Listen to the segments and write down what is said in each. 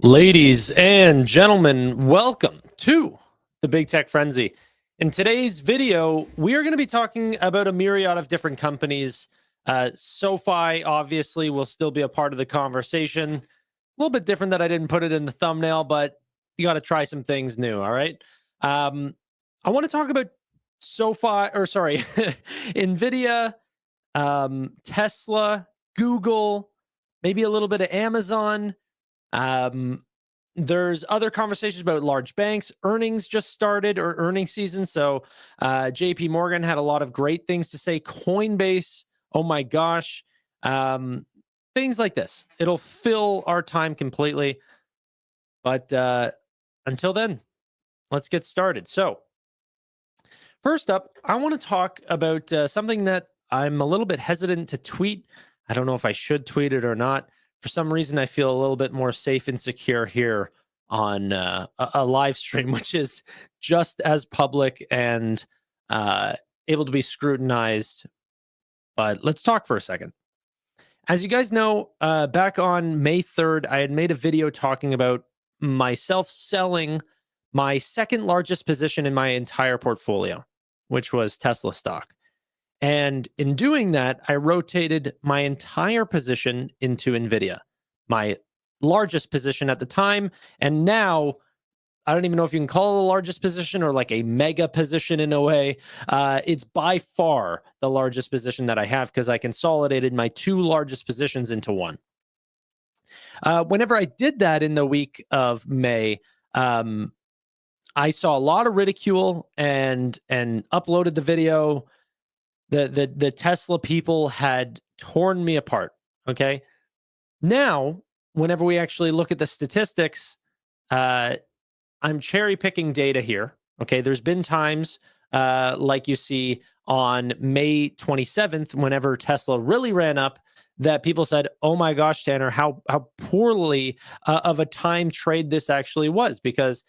Ladies and gentlemen, welcome to the Big Tech Frenzy. In today's video, we are going to be talking about a myriad of different companies. SoFi, obviously, will still be a part of the conversation. A little bit different that I didn't put it in the thumbnail, but you got to try some things new, all right? I want to talk about Nvidia, Tesla, Google, maybe a little bit of Amazon. There's other conversations about large banks. Earnings just started, or earnings season. So JP Morgan had a lot of great things to say. Coinbase, oh my gosh. Things like this. It'll fill our time completely. But until then, let's get started. So first up, I want to talk about something that I'm a little bit hesitant to tweet. I don't know if I should tweet it or not. For some reason, I feel a little bit more safe and secure here on a live stream, which is just as public and able to be scrutinized. But let's talk for a second. As you guys know, back on May 3rd, I had made a video talking about myself selling my second largest position in my entire portfolio, which was Tesla stock. And in doing that, I rotated my entire position into Nvidia, my largest position at the time. And now, I don't even know if you can call it the largest position or like a mega position in a way. It's by far the largest position that I have because I consolidated my two largest positions into one. Whenever I did that in the week of May, I saw a lot of ridicule and uploaded the video. The Tesla people had torn me apart. Okay. Now, whenever we actually look at the statistics, I'm cherry picking data here. Okay. There's been times like you see on May 27th, whenever Tesla really ran up, that people said, oh my gosh, Tanner, how poorly of a time trade this actually was, because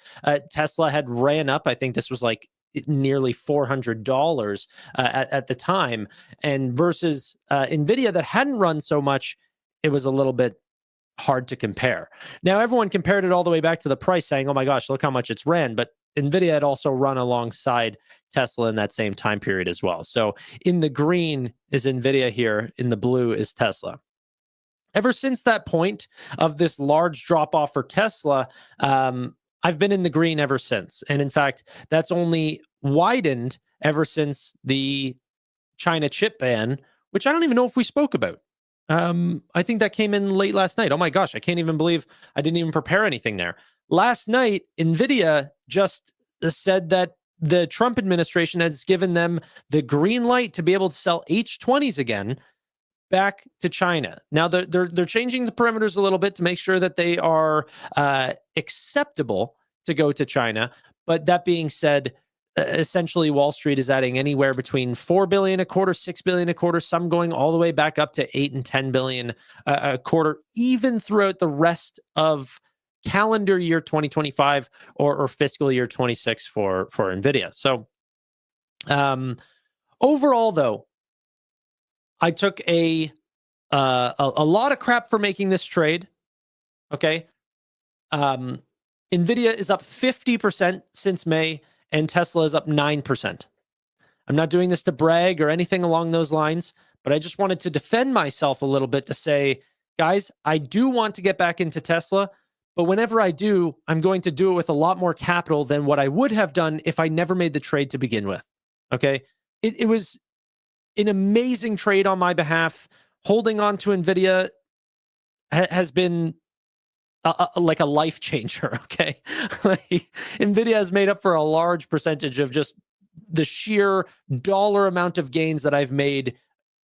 Tesla had ran up. I think this was like nearly $400 at the time, and versus Nvidia that hadn't run so much, it was a little bit hard to compare. Now everyone compared it all the way back to the price, saying, oh my gosh, look how much it's ran, but Nvidia had also run alongside Tesla in that same time period as well. So in the green is Nvidia here, in the blue is Tesla. Ever since that point of this large drop off for Tesla, I've been in the green ever since. And in fact, that's only widened ever since the China chip ban, which I don't even know if we spoke about. I think that came in late last night. Oh my gosh, I can't even believe I didn't even prepare anything there. Last night, Nvidia just said that the Trump administration has given them the green light to be able to sell H20s again back to China. Now they're changing the parameters a little bit to make sure that they are acceptable to go to China. But that being said, essentially Wall Street is adding anywhere between 4 billion a quarter, 6 billion a quarter, some going all the way back up to 8 and 10 billion a quarter, even throughout the rest of calendar year 2025 or fiscal year 26 for Nvidia. So overall, though, I took a lot of crap for making this trade. Okay. Nvidia is up 50% since May, and Tesla is up 9%. I'm not doing this to brag or anything along those lines, but I just wanted to defend myself a little bit to say, guys, I do want to get back into Tesla, but whenever I do, I'm going to do it with a lot more capital than what I would have done if I never made the trade to begin with. Okay. It was an amazing trade on my behalf. Holding on to Nvidia has been like a life changer. Okay. Like, Nvidia has made up for a large percentage of just the sheer dollar amount of gains that I've made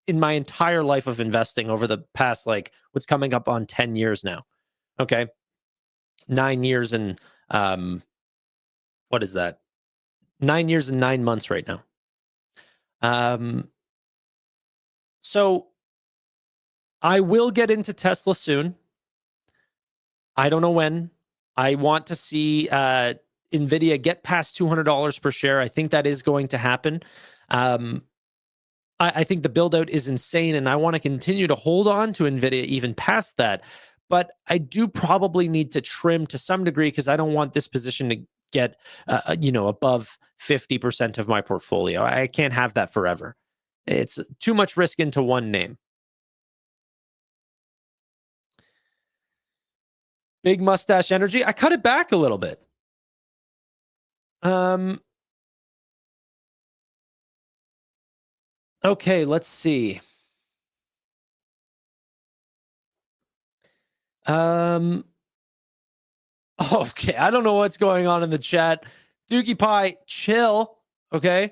in my entire life of investing over the past, like, what's coming up on 10 years now. Okay. 9 years and what is that? 9 years and 9 months right now. So I will get into Tesla soon. I don't know when. I want to see Nvidia get past $200 per share. I think that is going to happen. I think the build out is insane, and I want to continue to hold on to Nvidia even past that. but I do probably need to trim to some degree because I don't want this position to get above 50% of my portfolio. I can't have that forever. It's too much risk into one name. Big mustache energy. I cut it back a little bit. Okay, let's see. Okay, I don't know what's going on in the chat. Dookie Pie, chill. Okay.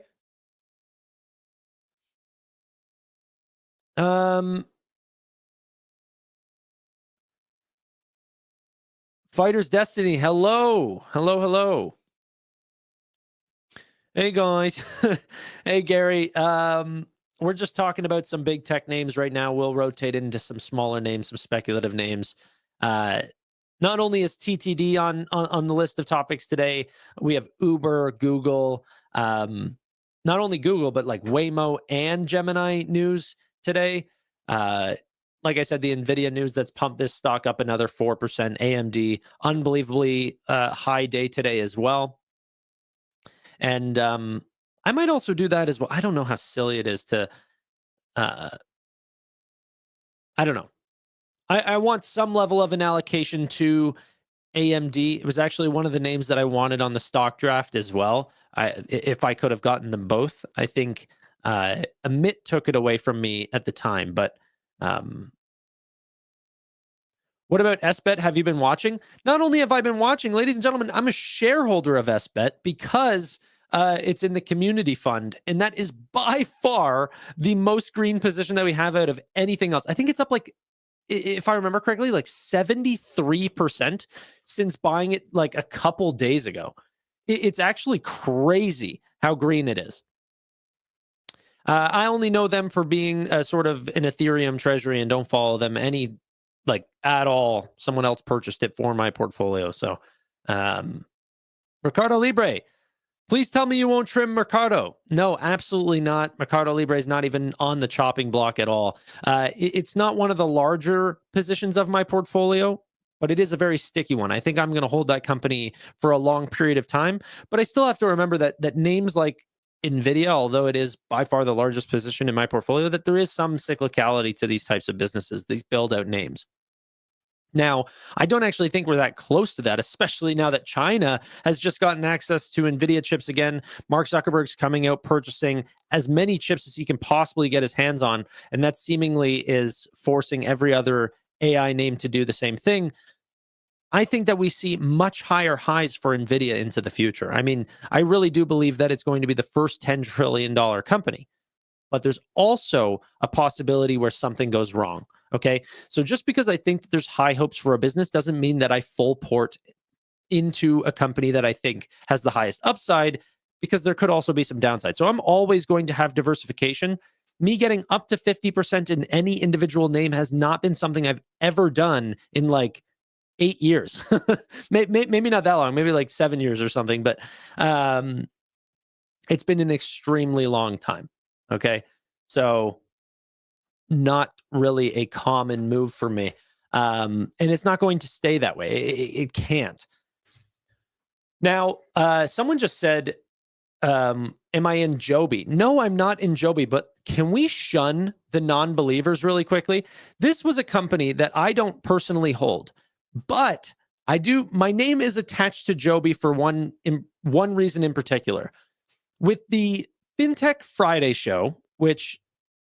Fighter's Destiny. Hello. Hello, hello. Hey guys. Hey Gary. We're just talking about some big tech names right now. We'll rotate into some smaller names, some speculative names. Not only is TTD on the list of topics today, we have Uber, Google, not only Google, but like Waymo and Gemini news today. Like I said, the Nvidia news that's pumped this stock up another 4%. AMD, unbelievably high day today as well. And I might also do that as well. I don't know how silly it is to, I don't know. I want some level of an allocation to AMD. It was actually one of the names that I wanted on the stock draft as well. If I could have gotten them both, I think Amit took it away from me at the time. But what about SBET? Have you been watching? Not only have I been watching, ladies and gentlemen, I'm a shareholder of SBET because it's in the community fund. And that is by far the most green position that we have out of anything else. I think it's up like, if I remember correctly, like 73% since buying it like a couple days ago. It's actually crazy how green it is. I only know them for being sort of an Ethereum treasury and don't follow them any like at all. Someone else purchased it for my portfolio. So Mercado Libre, please tell me you won't trim Mercado. No, absolutely not. Mercado Libre is not even on the chopping block at all. It's not one of the larger positions of my portfolio, but it is a very sticky one. I think I'm going to hold that company for a long period of time. But I still have to remember that names like Nvidia, although it is by far the largest position in my portfolio, that there is some cyclicality to these types of businesses, these build-out names. Now, I don't actually think we're that close to that, especially now that China has just gotten access to Nvidia chips again. Mark Zuckerberg's coming out purchasing as many chips as he can possibly get his hands on, and that seemingly is forcing every other AI name to do the same thing. I think that we see much higher highs for Nvidia into the future. I mean, I really do believe that it's going to be the first $10 trillion company. But there's also a possibility where something goes wrong. Okay. So just because I think that there's high hopes for a business doesn't mean that I full port into a company that I think has the highest upside, because there could also be some downside. So I'm always going to have diversification. Me getting up to 50% in any individual name has not been something I've ever done in like 8 years. Maybe not that long, maybe like 7 years or something, but it's been an extremely long time. Okay. So not really a common move for me. And it's not going to stay that way. It can't. Now, someone just said, am I in Joby? No, I'm not in Joby, but can we shun the non-believers really quickly? This was a company that I don't personally hold, but I do. My name is attached to Joby for one reason in particular. With the FinTech Friday show, which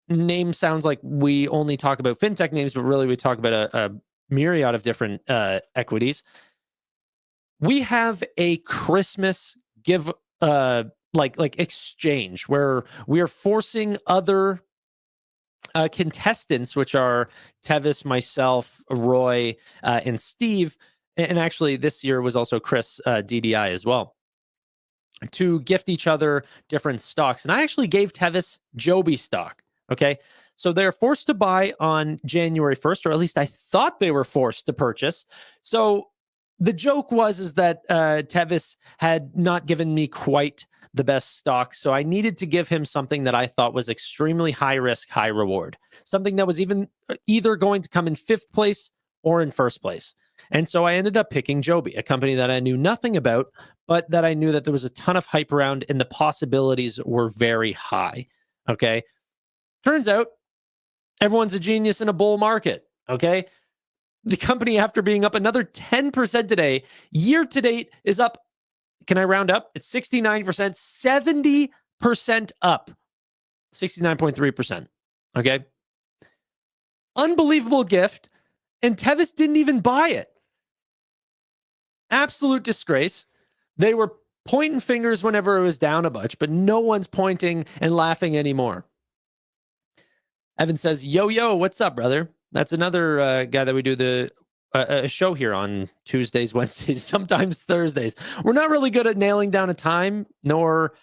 name sounds like we only talk about fintech names, but really we talk about a myriad of different equities. We have a Christmas give like exchange where we are forcing other contestants, which are Tevis, myself, Roy, and Steve, and actually this year was also Chris DDI as well, to gift each other different stocks. And I actually gave Tevis Joby stock. Okay. So they're forced to buy on January 1st, or at least I thought they were forced to purchase. So the joke is that Tevis had not given me quite the best stock. So I needed to give him something that I thought was extremely high risk, high reward, something that was either going to come in 5th place or in first place. And so I ended up picking Joby, a company that I knew nothing about, but that I knew that there was a ton of hype around and the possibilities were very high. Okay. Turns out everyone's a genius in a bull market. Okay. The company, after being up another 10% today, year to date is up. Can I round up? It's 69%, 70% up, 69.3%. Okay. Unbelievable gift. And Tevis didn't even buy it. Absolute disgrace. They were pointing fingers whenever it was down a bunch, but no one's pointing and laughing anymore. Evan says, yo, what's up, brother? That's another guy that we do a show here on Tuesdays, Wednesdays, sometimes Thursdays. We're not really good at nailing down a time, nor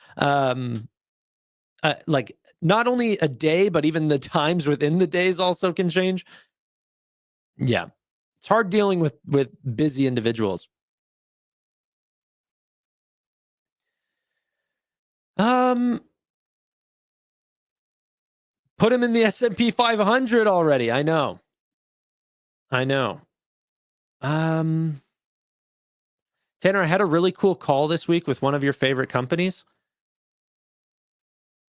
like not only a day, but even the times within the days also can change. Yeah. It's hard dealing with busy individuals. Put him in the S&P 500 already. I know. Tanner, I had a really cool call this week with one of your favorite companies.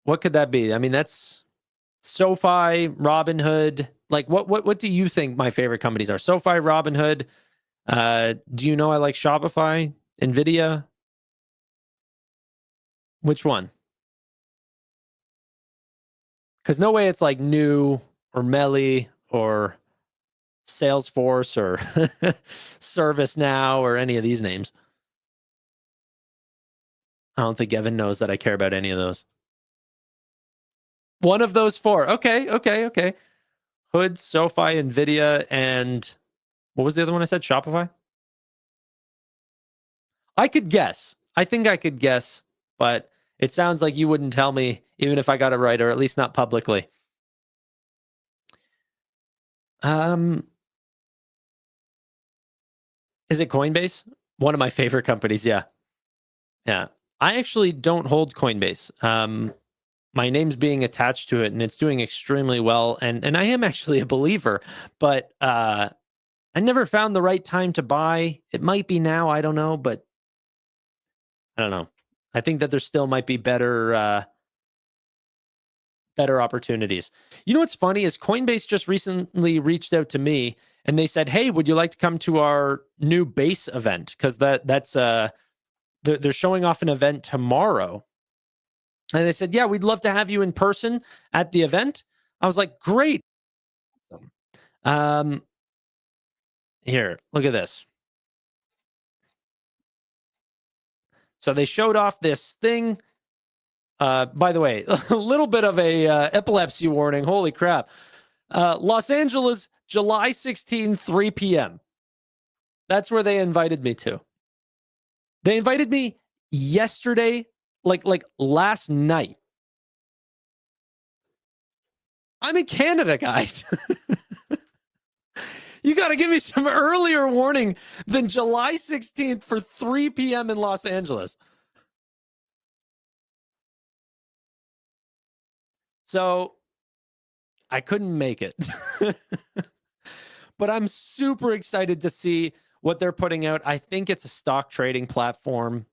What could that be? I mean, that's SoFi, Robinhood. Like, what do you think my favorite companies are? SoFi, Robinhood. Do you know I like Shopify, Nvidia? Which one? Because no way it's like New or Melly or Salesforce or ServiceNow or any of these names. I don't think Evan knows that I care about any of those. One of those four. Okay. Hood, SoFi, Nvidia, and what was the other one I said? Shopify? I could guess. I think I could guess, but it sounds like you wouldn't tell me even if I got it right, or at least not publicly. Is it Coinbase? One of my favorite companies, yeah. Yeah. I actually don't hold Coinbase. My name's being attached to it and it's doing extremely well. And I am actually a believer, but I never found the right time to buy. It might be now, I don't know, but I don't know. I think that there still might be better opportunities. You know what's funny is Coinbase just recently reached out to me and they said, "Hey, would you like to come to our new base event?" Because that's they're showing off an event tomorrow. And they said, "Yeah, we'd love to have you in person at the event." I was like, "Great." Here, look at this. So they showed off this thing. By the way, a little bit of a epilepsy warning. Holy crap. Los Angeles, July 16, 3 p.m. That's where they invited me to. They invited me yesterday, like last night. I'm in Canada, guys. You got to give me some earlier warning than July 16th for 3 p.m. in Los Angeles. So I couldn't make it. But I'm super excited to see what they're putting out. I think it's a stock trading platform.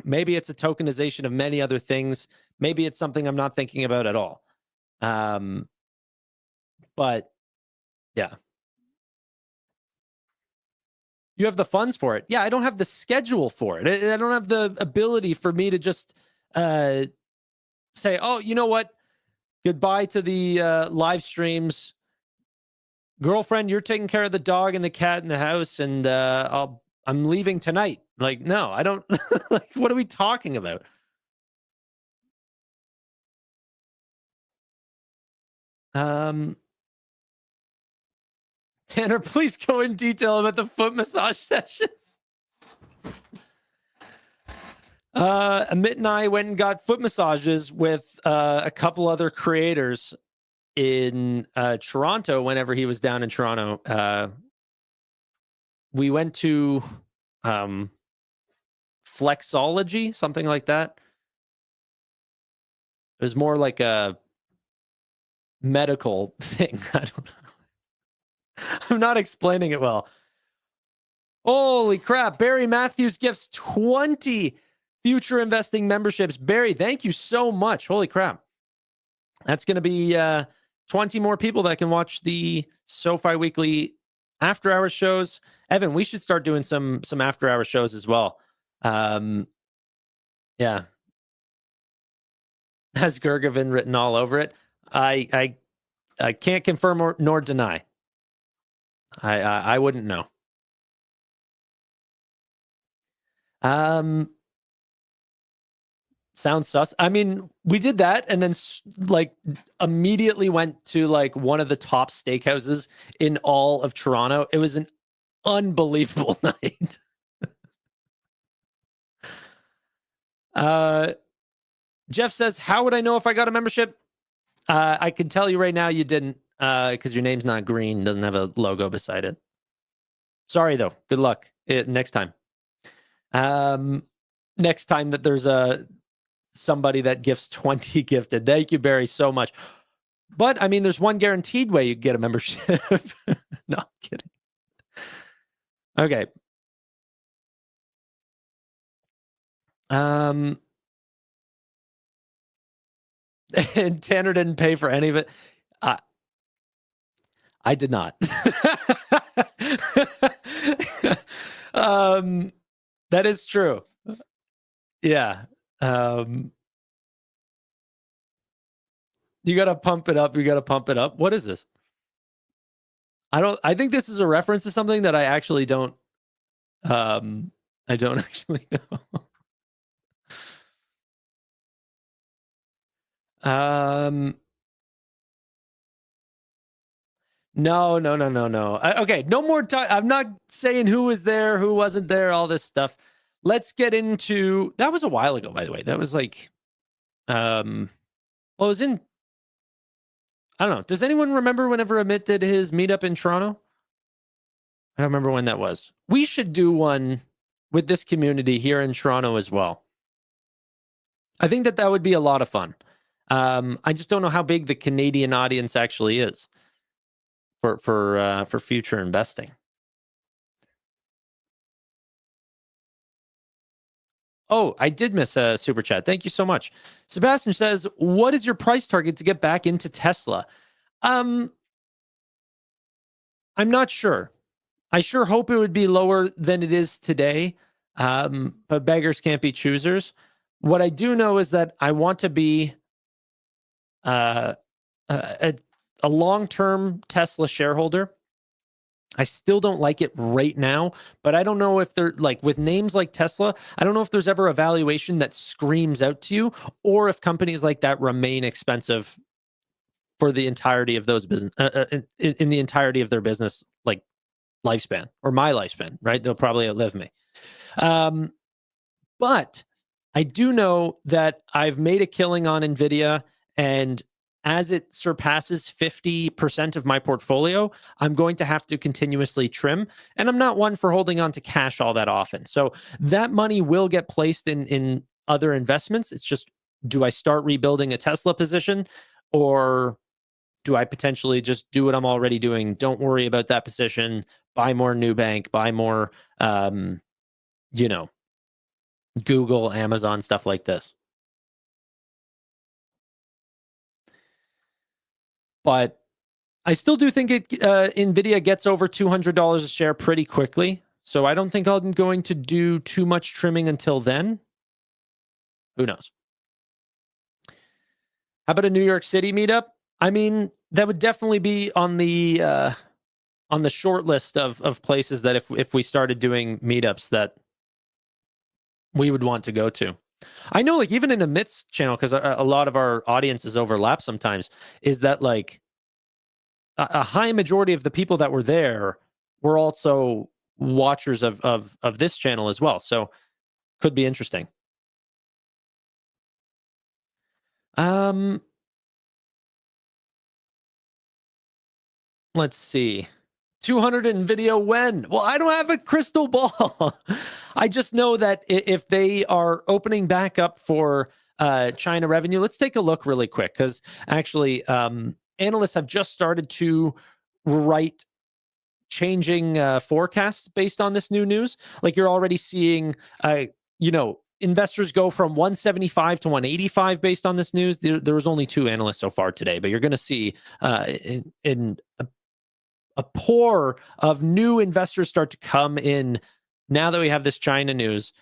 Maybe it's a tokenization of many other things. Maybe it's something I'm not thinking about at all. But yeah. You have the funds for it. Yeah, I don't have the schedule for it. I don't have the ability for me to just say, "Oh, you know what? Goodbye to the live streams. Girlfriend, you're taking care of the dog and the cat in the house, and I'm leaving tonight." Like, no, I don't. Like, what are we talking about? Tanner, please go in detail about the foot massage session. Amit and I went and got foot massages with a couple other creators in Toronto whenever he was down in Toronto. We went to Flexology, something like that. It was more like a medical thing. I don't know. I'm not explaining it well. Holy crap. Barry Matthews gifts 20 future investing memberships. Barry, thank you so much. Holy crap. That's going to be 20 more people that can watch the SoFi Weekly after hours shows. Evan, we should start doing some after hour shows as well. Yeah. Has Gergevin written all over it? I can't confirm nor deny. I wouldn't know. Sounds sus. I mean, we did that and then like immediately went to like one of the top steakhouses in all of Toronto. It was an unbelievable night. Jeff says, how would I know if I got a membership? I can tell you right now you didn't, because your name's not green, doesn't have a logo beside it. Sorry though. Good luck next time. Next time that there's somebody that gifts 20 gifted. Thank you, Barry, so much. But I mean, there's one guaranteed way you get a membership. No, I'm kidding. Okay. And Tanner didn't pay for any of it. I did not. That is true. Yeah. You got to pump it up. You got to pump it up. What is this? I think this is a reference to something that I actually don't actually know. No. Okay, no more time. I'm not saying who was there, who wasn't there, all this stuff. Let's get into, that was a while ago, by the way. That was like, well, it was in, I don't know. Does anyone remember whenever Amit did his meetup in Toronto? I don't remember when that was. We should do one with this community here in Toronto as well. I think that would be a lot of fun. I just don't know how big the Canadian audience actually is for future investing. Oh, I did miss a super chat. Thank you so much. Sebastian says, what is your price target to get back into Tesla? I'm not sure. I sure hope it would be lower than it is today. But beggars can't be choosers. What I do know is that I want to be a long-term Tesla shareholder. I still don't like it right now, but I don't know if they're like with names like Tesla. I don't know if there's ever a valuation that screams out to you, or if companies like that remain expensive for the entirety of those business in the entirety of their business, like lifespan or my lifespan. Right? They'll probably outlive me. But I do know that I've made a killing on Nvidia, and as it surpasses 50% of my portfolio, I'm going to have to continuously trim. And I'm not one for holding on to cash all that often. So that money will get placed in other investments. It's just, do I start rebuilding a Tesla position, or do I potentially just do what I'm already doing? Don't worry about that position. Buy more Nubank, buy more, Google, Amazon, stuff like this. But I still do think Nvidia gets over $200 a share pretty quickly. So I don't think I'm going to do too much trimming until then. Who knows? How about a New York City meetup? I mean, that would definitely be on the short list of places that if we started doing meetups that we would want to go to. I know, like, even in a Amit's channel, because a lot of our audiences overlap sometimes, is that like a high majority of the people that were there were also watchers of this channel as well. So could be interesting. Let's see. 200 in video when? Well, I don't have a crystal ball. I just know that if they are opening back up for China revenue, let's take a look really quick, because actually analysts have just started to write changing forecasts based on this new news. Like you're already seeing, investors go from 175 to 185 based on this news. There was only 2 analysts so far today, but you're going to see in a pour of new investors start to come in now that we have this China news.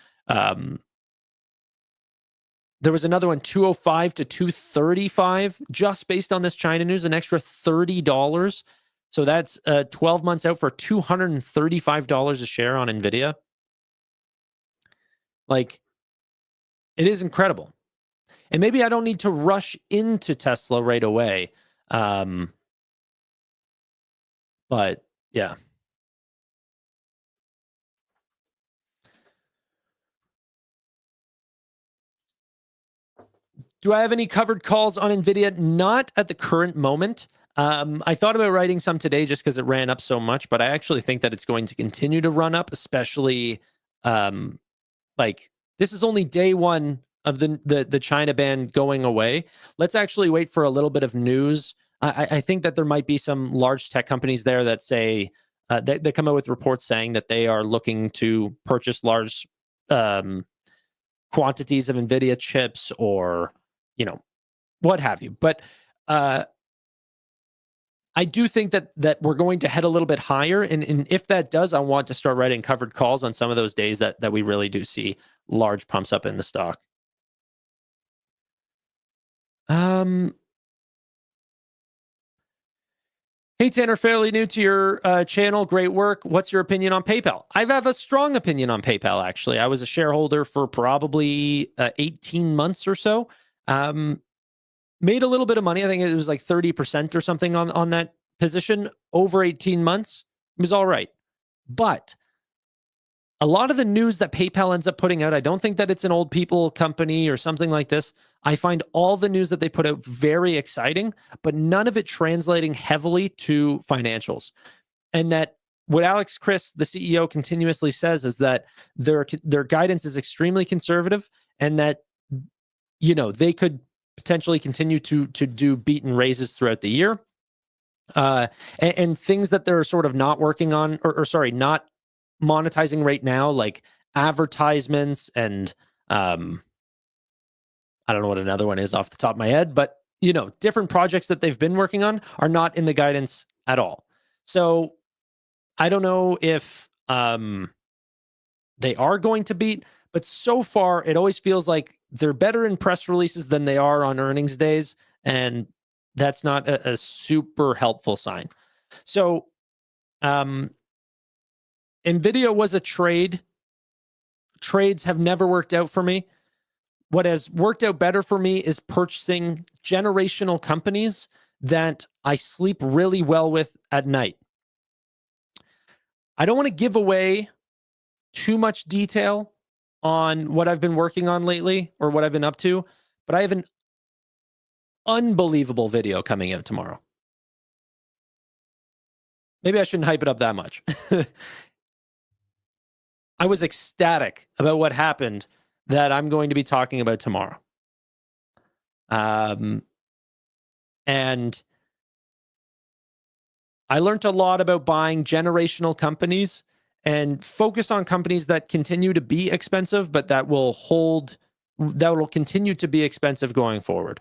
There was another one, 205 to 235, just based on this China news, an extra $30. So that's 12 months out for $235 a share on Nvidia. Like, it is incredible. And maybe I don't need to rush into Tesla right away. But yeah. Do I have any covered calls on Nvidia? Not at the current moment. I thought about writing some today just because it ran up so much, but I actually think that it's going to continue to run up, especially like this is only day one of the China ban going away. Let's actually wait for a little bit of news. I think that there might be some large tech companies there that say they come out with reports saying that they are looking to purchase large quantities of Nvidia chips or what have you. But I do think that we're going to head a little bit higher. And if that does, I want to start writing covered calls on some of those days that we really do see large pumps up in the stock. Hey, Tanner, fairly new to your channel. Great work. What's your opinion on PayPal? I have a strong opinion on PayPal, actually. I was a shareholder for probably 18 months or so. Made a little bit of money. I think it was like 30% or something on that position over 18 months. It was all right. But a lot of the news that PayPal ends up putting out, I don't think that it's an old people company or something like this. I find all the news that they put out very exciting, but none of it translating heavily to financials. And that what Alex Chris, the CEO, continuously says is that their guidance is extremely conservative and that, they could potentially continue to do beat and raises throughout the year. And things that they're sort of not working on, not monetizing right now, like advertisements and I don't know what another one is off the top of my head, but different projects that they've been working on are not in the guidance at all. So I don't know if they are going to beat, but so far it always feels like they're better in press releases than they are on earnings days, and that's not a super helpful sign. So Nvidia was a trade. Trades have never worked out for me. What has worked out better for me is purchasing generational companies that I sleep really well with at night. I don't want to give away too much detail on what I've been working on lately or what I've been up to, but I have an unbelievable video coming out tomorrow. Maybe I shouldn't hype it up that much. I was ecstatic about what happened that I'm going to be talking about tomorrow. And I learned a lot about buying generational companies and focus on companies that continue to be expensive, but that will continue to be expensive going forward.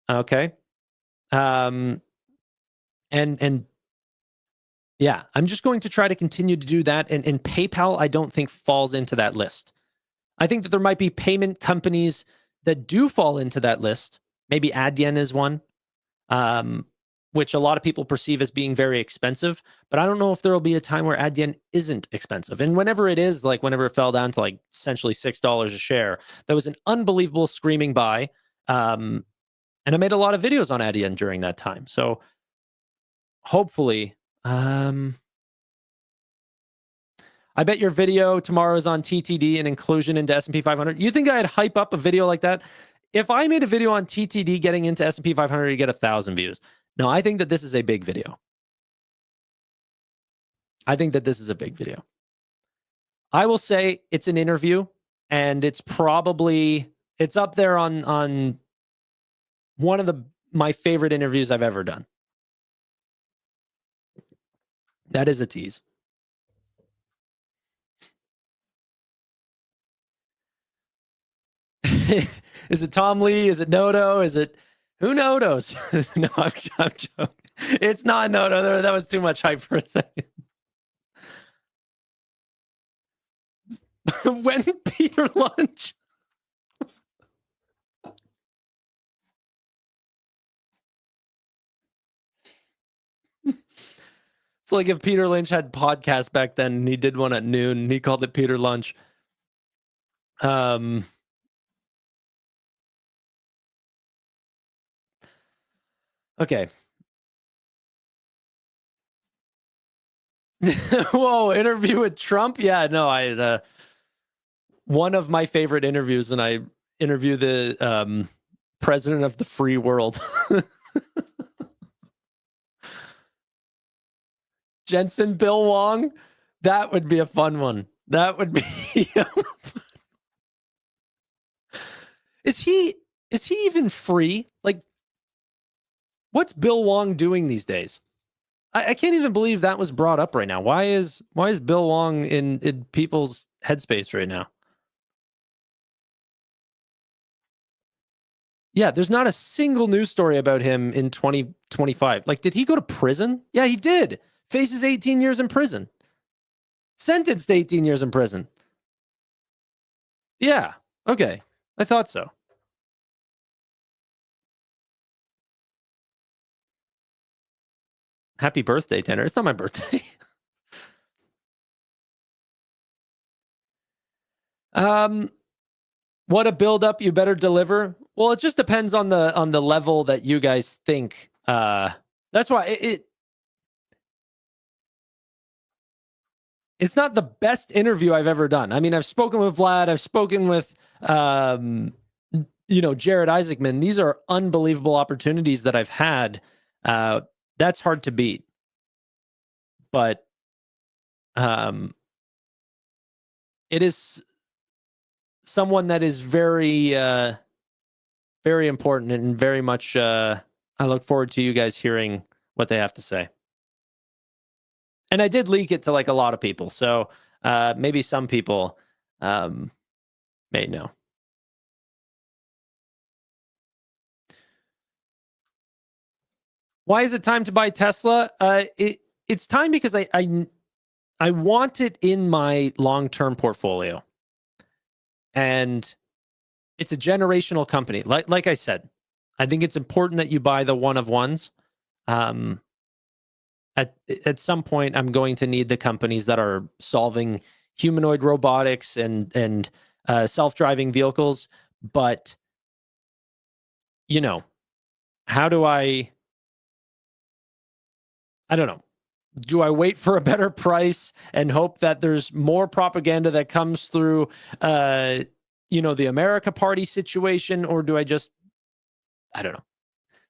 Okay. And yeah, I'm just going to try to continue to do that. And PayPal, I don't think falls into that list. I think that there might be payment companies that do fall into that list. Maybe Adyen is one, which a lot of people perceive as being very expensive. But I don't know if there will be a time where Adyen isn't expensive. And whenever it is, like whenever it fell down to like essentially $6 a share, that was an unbelievable screaming buy. And I made a lot of videos on Adyen during that time. So hopefully, I bet your video tomorrow is on TTD and inclusion into S&P 500. You think I'd hype up a video like that? If I made a video on TTD getting into S&P 500, you get 1,000 views. No, I think that this is a big video. I think that this is a big video. I will say it's an interview, and it's up there on one of my favorite interviews I've ever done. That is a tease. Is it Tom Lee? Is it Noto? Is it who knows? No, I'm joking. It's not Noto. That was too much hype for a second. When Peter Lunch. It's like if Peter Lynch had podcasts back then and he did one at noon and he called it Peter Lunch. Okay. Whoa, interview with Trump? Yeah, no, I one of my favorite interviews, and I interview the president of the free world. Jensen Bill Wong. That would be a fun one. That would be Is he even free? Like, what's Bill Wong doing these days? I can't even believe that was brought up right now. Why is Bill Wong in people's headspace right now? Yeah, there's not a single news story about him in 2025. Like, did he go to prison? Yeah, he did. Faces 18 years in prison. Sentenced to 18 years in prison. Yeah. Okay. I thought so. Happy birthday, Tanner. It's not my birthday. What a build up you better deliver. Well, it just depends on the level that you guys think. That's why it's not the best interview I've ever done. I mean, I've spoken with Vlad, I've spoken with Jared Isaacman. These are unbelievable opportunities that I've had. That's hard to beat. But it is someone that is very very important and very much I look forward to you guys hearing what they have to say. And I did leak it to like a lot of people. So maybe some people may know. Why is it time to buy Tesla? It's time because I want it in my long-term portfolio. And it's a generational company. Like I said, I think it's important that you buy the one of ones. At some point, I'm going to need the companies that are solving humanoid robotics and self-driving vehicles. But how do I don't know. Do I wait for a better price and hope that there's more propaganda that comes through, the America Party situation? Or do I just, I don't know.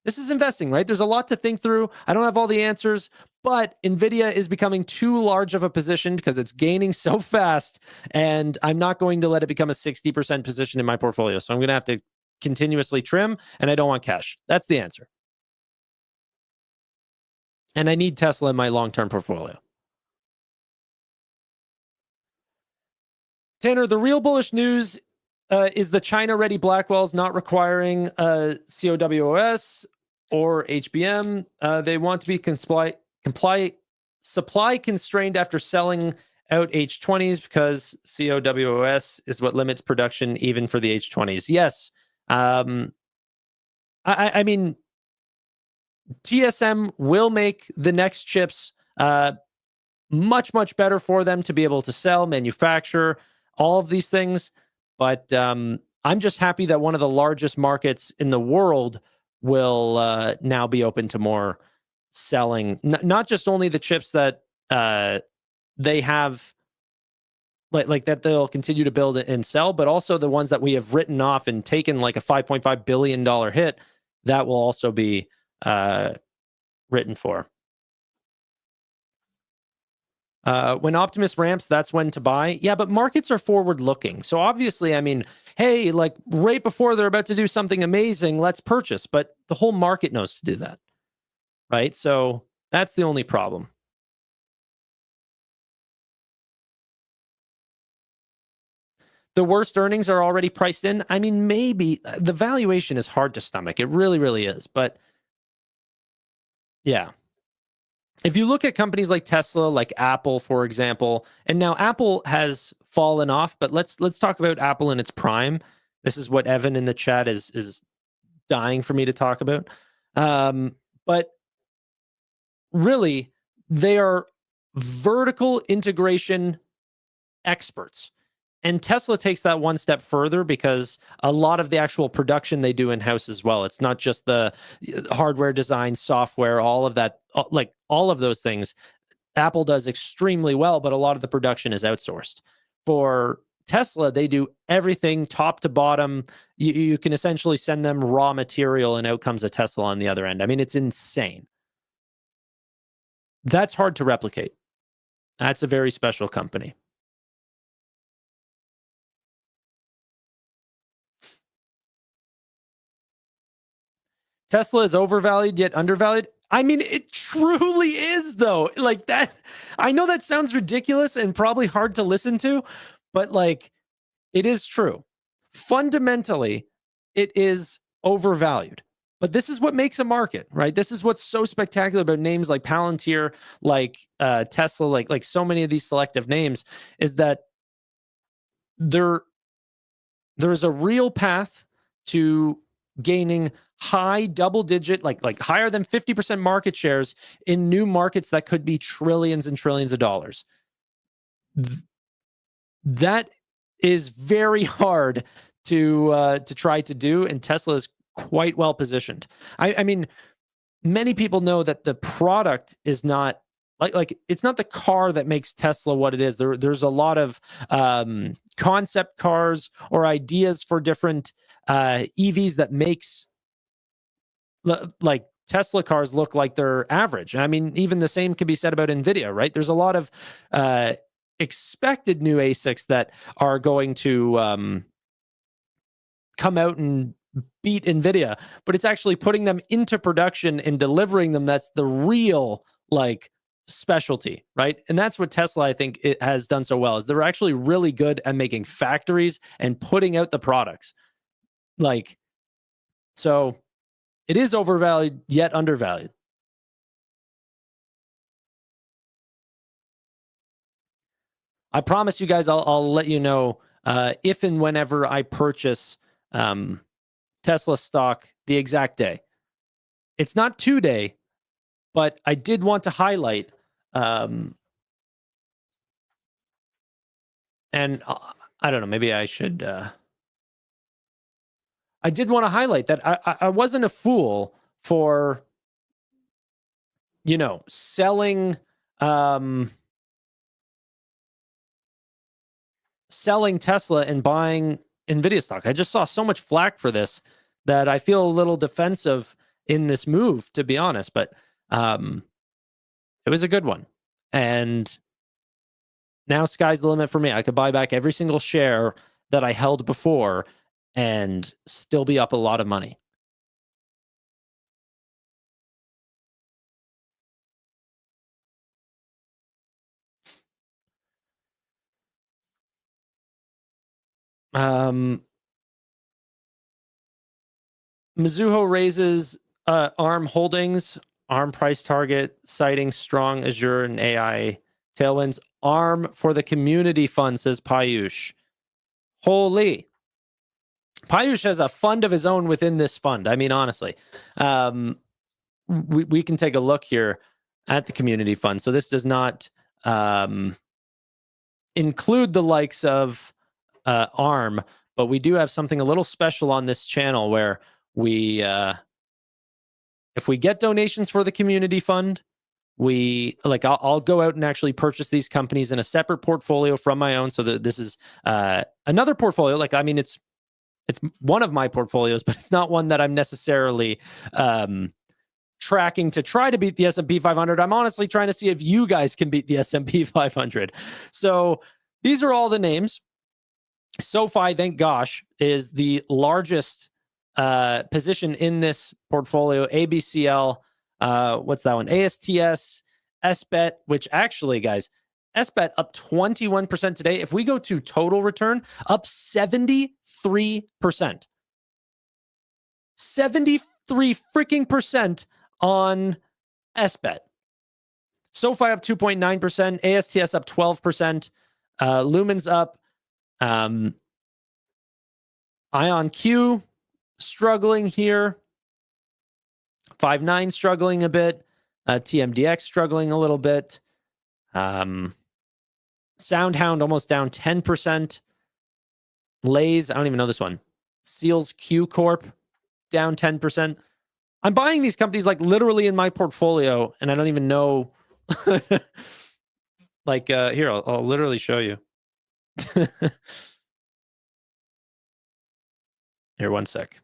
This is investing, right? There's a lot to think through. I don't have all the answers, but Nvidia is becoming too large of a position because it's gaining so fast, and I'm not going to let it become a 60% position in my portfolio. So I'm going to have to continuously trim, and I don't want cash. That's the answer. And I need Tesla in my long-term portfolio. Tanner, the real bullish news is the China-ready Blackwells not requiring COWOS or HBM. They want to be supply constrained after selling out H20s because COWOS is what limits production even for the H20s. Yes. I mean, TSM will make the next chips much, much better for them to be able to sell, manufacture, all of these things. But I'm just happy that one of the largest markets in the world will now be open to more selling, not just only the chips that they have, like that they'll continue to build and sell, but also the ones that we have written off and taken like a $5.5 billion hit that will also be written for. When Optimus ramps, that's when to buy. Yeah, but markets are forward looking. So obviously, I mean, hey, like right before they're about to do something amazing, let's purchase. But the whole market knows to do that. Right. So that's the only problem. The worst earnings are already priced in. I mean, maybe the valuation is hard to stomach. It really, really is. But yeah, if you look at companies like Tesla, like Apple, for example, and now Apple has fallen off, but let's talk about Apple in its prime. This is what Evan in the chat is dying for me to talk about. But really, they are vertical integration experts. And Tesla takes that one step further because a lot of the actual production they do in house as well. It's not just the hardware design, software, all of that, like all of those things. Apple does extremely well, but a lot of the production is outsourced. For Tesla, they do everything top to bottom. You can essentially send them raw material and out comes a Tesla on the other end. I mean, it's insane. That's hard to replicate. That's a very special company. Tesla is overvalued yet undervalued. I mean, it truly is, though. Like that, I know that sounds ridiculous and probably hard to listen to, but like it is true. Fundamentally, it is overvalued. But this is what makes a market, right? This is what's so spectacular about names like Palantir, like Tesla, like so many of these selective names, is that there is a real path to gaining high double digit, like higher than 50% market shares in new markets that could be trillions and trillions of dollars. That is very hard to try to do, and Tesla is quite well positioned. I mean, many people know that the product is not like it's not the car that makes Tesla what it is. There's a lot of concept cars or ideas for different EVs that makes like Tesla cars look like they're average. I mean, even the same can be said about Nvidia, right? There's a lot of expected new ASICs that are going to come out and beat Nvidia, but it's actually putting them into production and delivering them. That's the real like specialty, right? And that's what Tesla, I think, it has done so well, is they're actually really good at making factories and putting out the products. Like, so it is overvalued yet undervalued. I promise you guys, I'll let you know if and whenever I purchase Tesla stock the exact day. It's not today, but I did want to highlight, and I don't know, maybe I should. I did want to highlight that I wasn't a fool for, selling. Selling Tesla and buying Nvidia stock. I just saw so much flack for this that I feel a little defensive in this move, to be honest. But it was a good one, and now sky's the limit for me. I could buy back every single share that I held before and still be up a lot of money. Mizuho raises ARM holdings, ARM price target, citing strong Azure and AI tailwinds. ARM for the community fund, says Payush. Holy. Payush has a fund of his own within this fund. I mean, honestly, we can take a look here at the community fund. So this does not include the likes of ARM, but we do have something a little special on this channel where we, if we get donations for the community fund, I'll go out and actually purchase these companies in a separate portfolio from my own. So that this is another portfolio. Like, I mean, it's one of my portfolios, but it's not one that I'm necessarily tracking to try to beat the S&P 500. I'm honestly trying to see if you guys can beat the S&P 500. So these are all the names. SoFi, thank gosh, is the largest position in this portfolio. ABCL, what's that one? ASTS, SBET, which actually, guys, SBET up 21% today. If we go to total return, up 73%. 73 freaking percent on SBET. SoFi up 2.9%, ASTS up 12%, Lumen's up, IonQ struggling here, 5.9 struggling a bit, TMDX struggling a little bit, SoundHound almost down 10%, Lays, I don't even know this one, Seals Q Corp down 10%. I'm buying these companies like literally in my portfolio, and I don't even know. Like here, I'll literally show you. Here, one sec.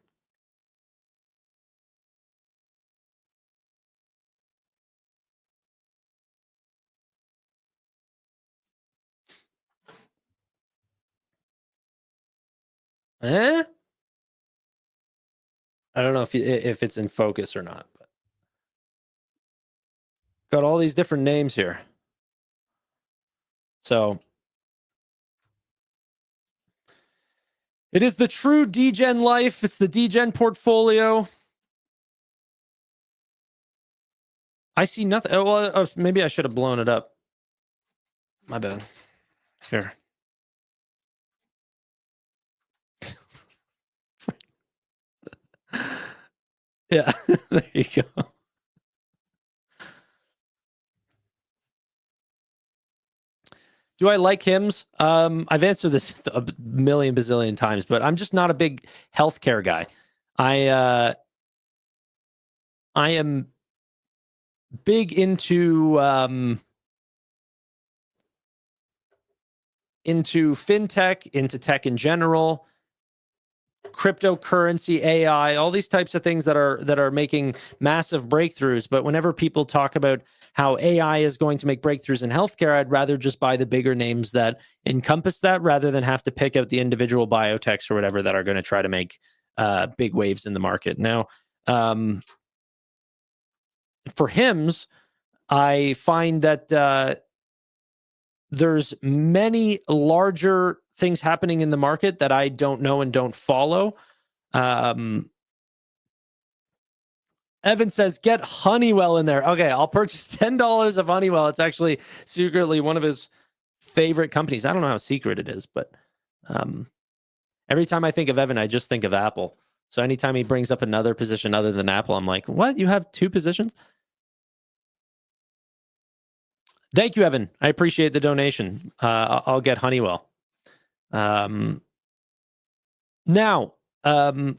I don't know if it's in focus or not. But got all these different names here. So it is the true DGen life. It's the DGen portfolio. I see nothing. Well, maybe I should have blown it up. My bad. Here. Yeah, there you go. Do I like HIMS? I've answered this a million bazillion times, but I'm just not a big healthcare guy. I am big into fintech, into tech in general, cryptocurrency, AI, all these types of things that are making massive breakthroughs. But whenever people talk about how AI is going to make breakthroughs in healthcare, I'd rather just buy the bigger names that encompass that rather than have to pick out the individual biotechs or whatever that are going to try to make big waves in the market. Now, for HIMS, I find that there's many larger things happening in the market that I don't know and don't follow. Evan says, get Honeywell in there. Okay, I'll purchase $10 of Honeywell. It's actually secretly one of his favorite companies. I don't know how secret it is, but every time I think of Evan, I just think of Apple. So anytime he brings up another position other than Apple, I'm like, what? You have two positions? Thank you, Evan. I appreciate the donation. I'll get Honeywell. Now,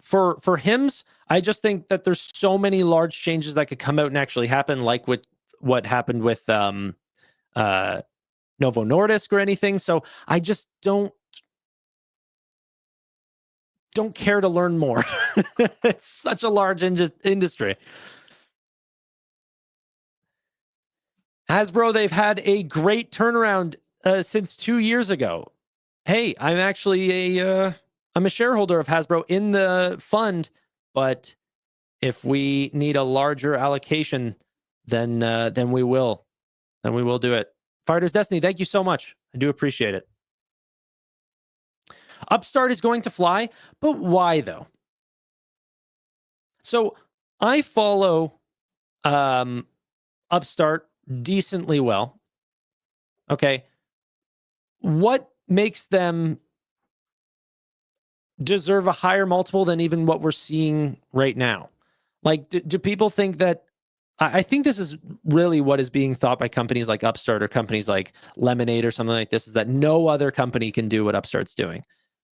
for HIMS, I just think that there's so many large changes that could come out and actually happen, like with what happened with Novo Nordisk or anything. So I just don't care to learn more. It's such a large industry. Hasbro, they've had a great turnaround since 2 years ago. Hey, I'm actually I'm a shareholder of Hasbro in the fund, but if we need a larger allocation, then we will. Then we will do it. Fighter's Destiny, thank you so much. I do appreciate it. Upstart is going to fly, but why though? So I follow Upstart decently well. Okay. What makes them deserve a higher multiple than even what we're seeing right now? Like, do people think that? I think this is really what is being thought by companies like Upstart or companies like Lemonade or something like this, is that no other company can do what Upstart's doing.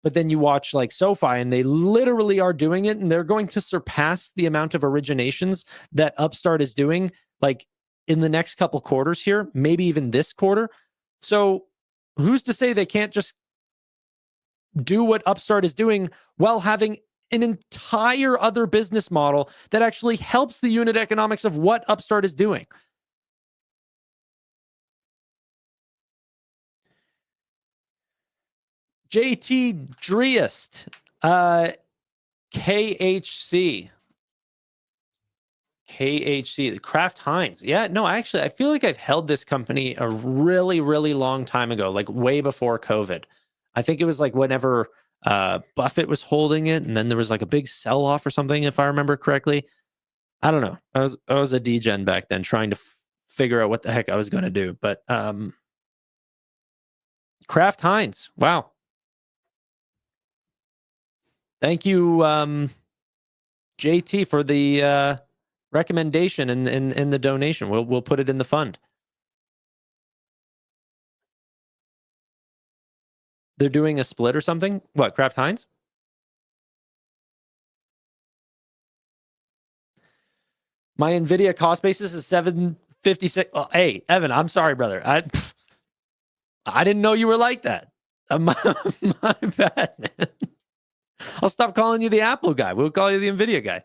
But then you watch like SoFi and they literally are doing it, and they're going to surpass the amount of originations that Upstart is doing like in the next couple quarters here, maybe even this quarter. So who's to say they can't just do what Upstart is doing while having an entire other business model that actually helps the unit economics of what Upstart is doing? JT Driest, KHC. KHC, Kraft Heinz. Yeah, no, actually, I feel like I've held this company a really, really long time ago, like way before COVID. I think it was like whenever Buffett was holding it, and then there was like a big sell off or something, if I remember correctly. I don't know. I was a degen back then, trying to figure out what the heck I was going to do. But Kraft Heinz, wow. Thank you, JT, for the recommendation and the donation. We'll put it in the fund. They're doing a split or something? What, Kraft Heinz? My Nvidia cost basis is 756. Oh, hey, Evan, I'm sorry, brother. I didn't know you were like that. My bad, man. I'll stop calling you the Apple guy. We'll call you the Nvidia guy.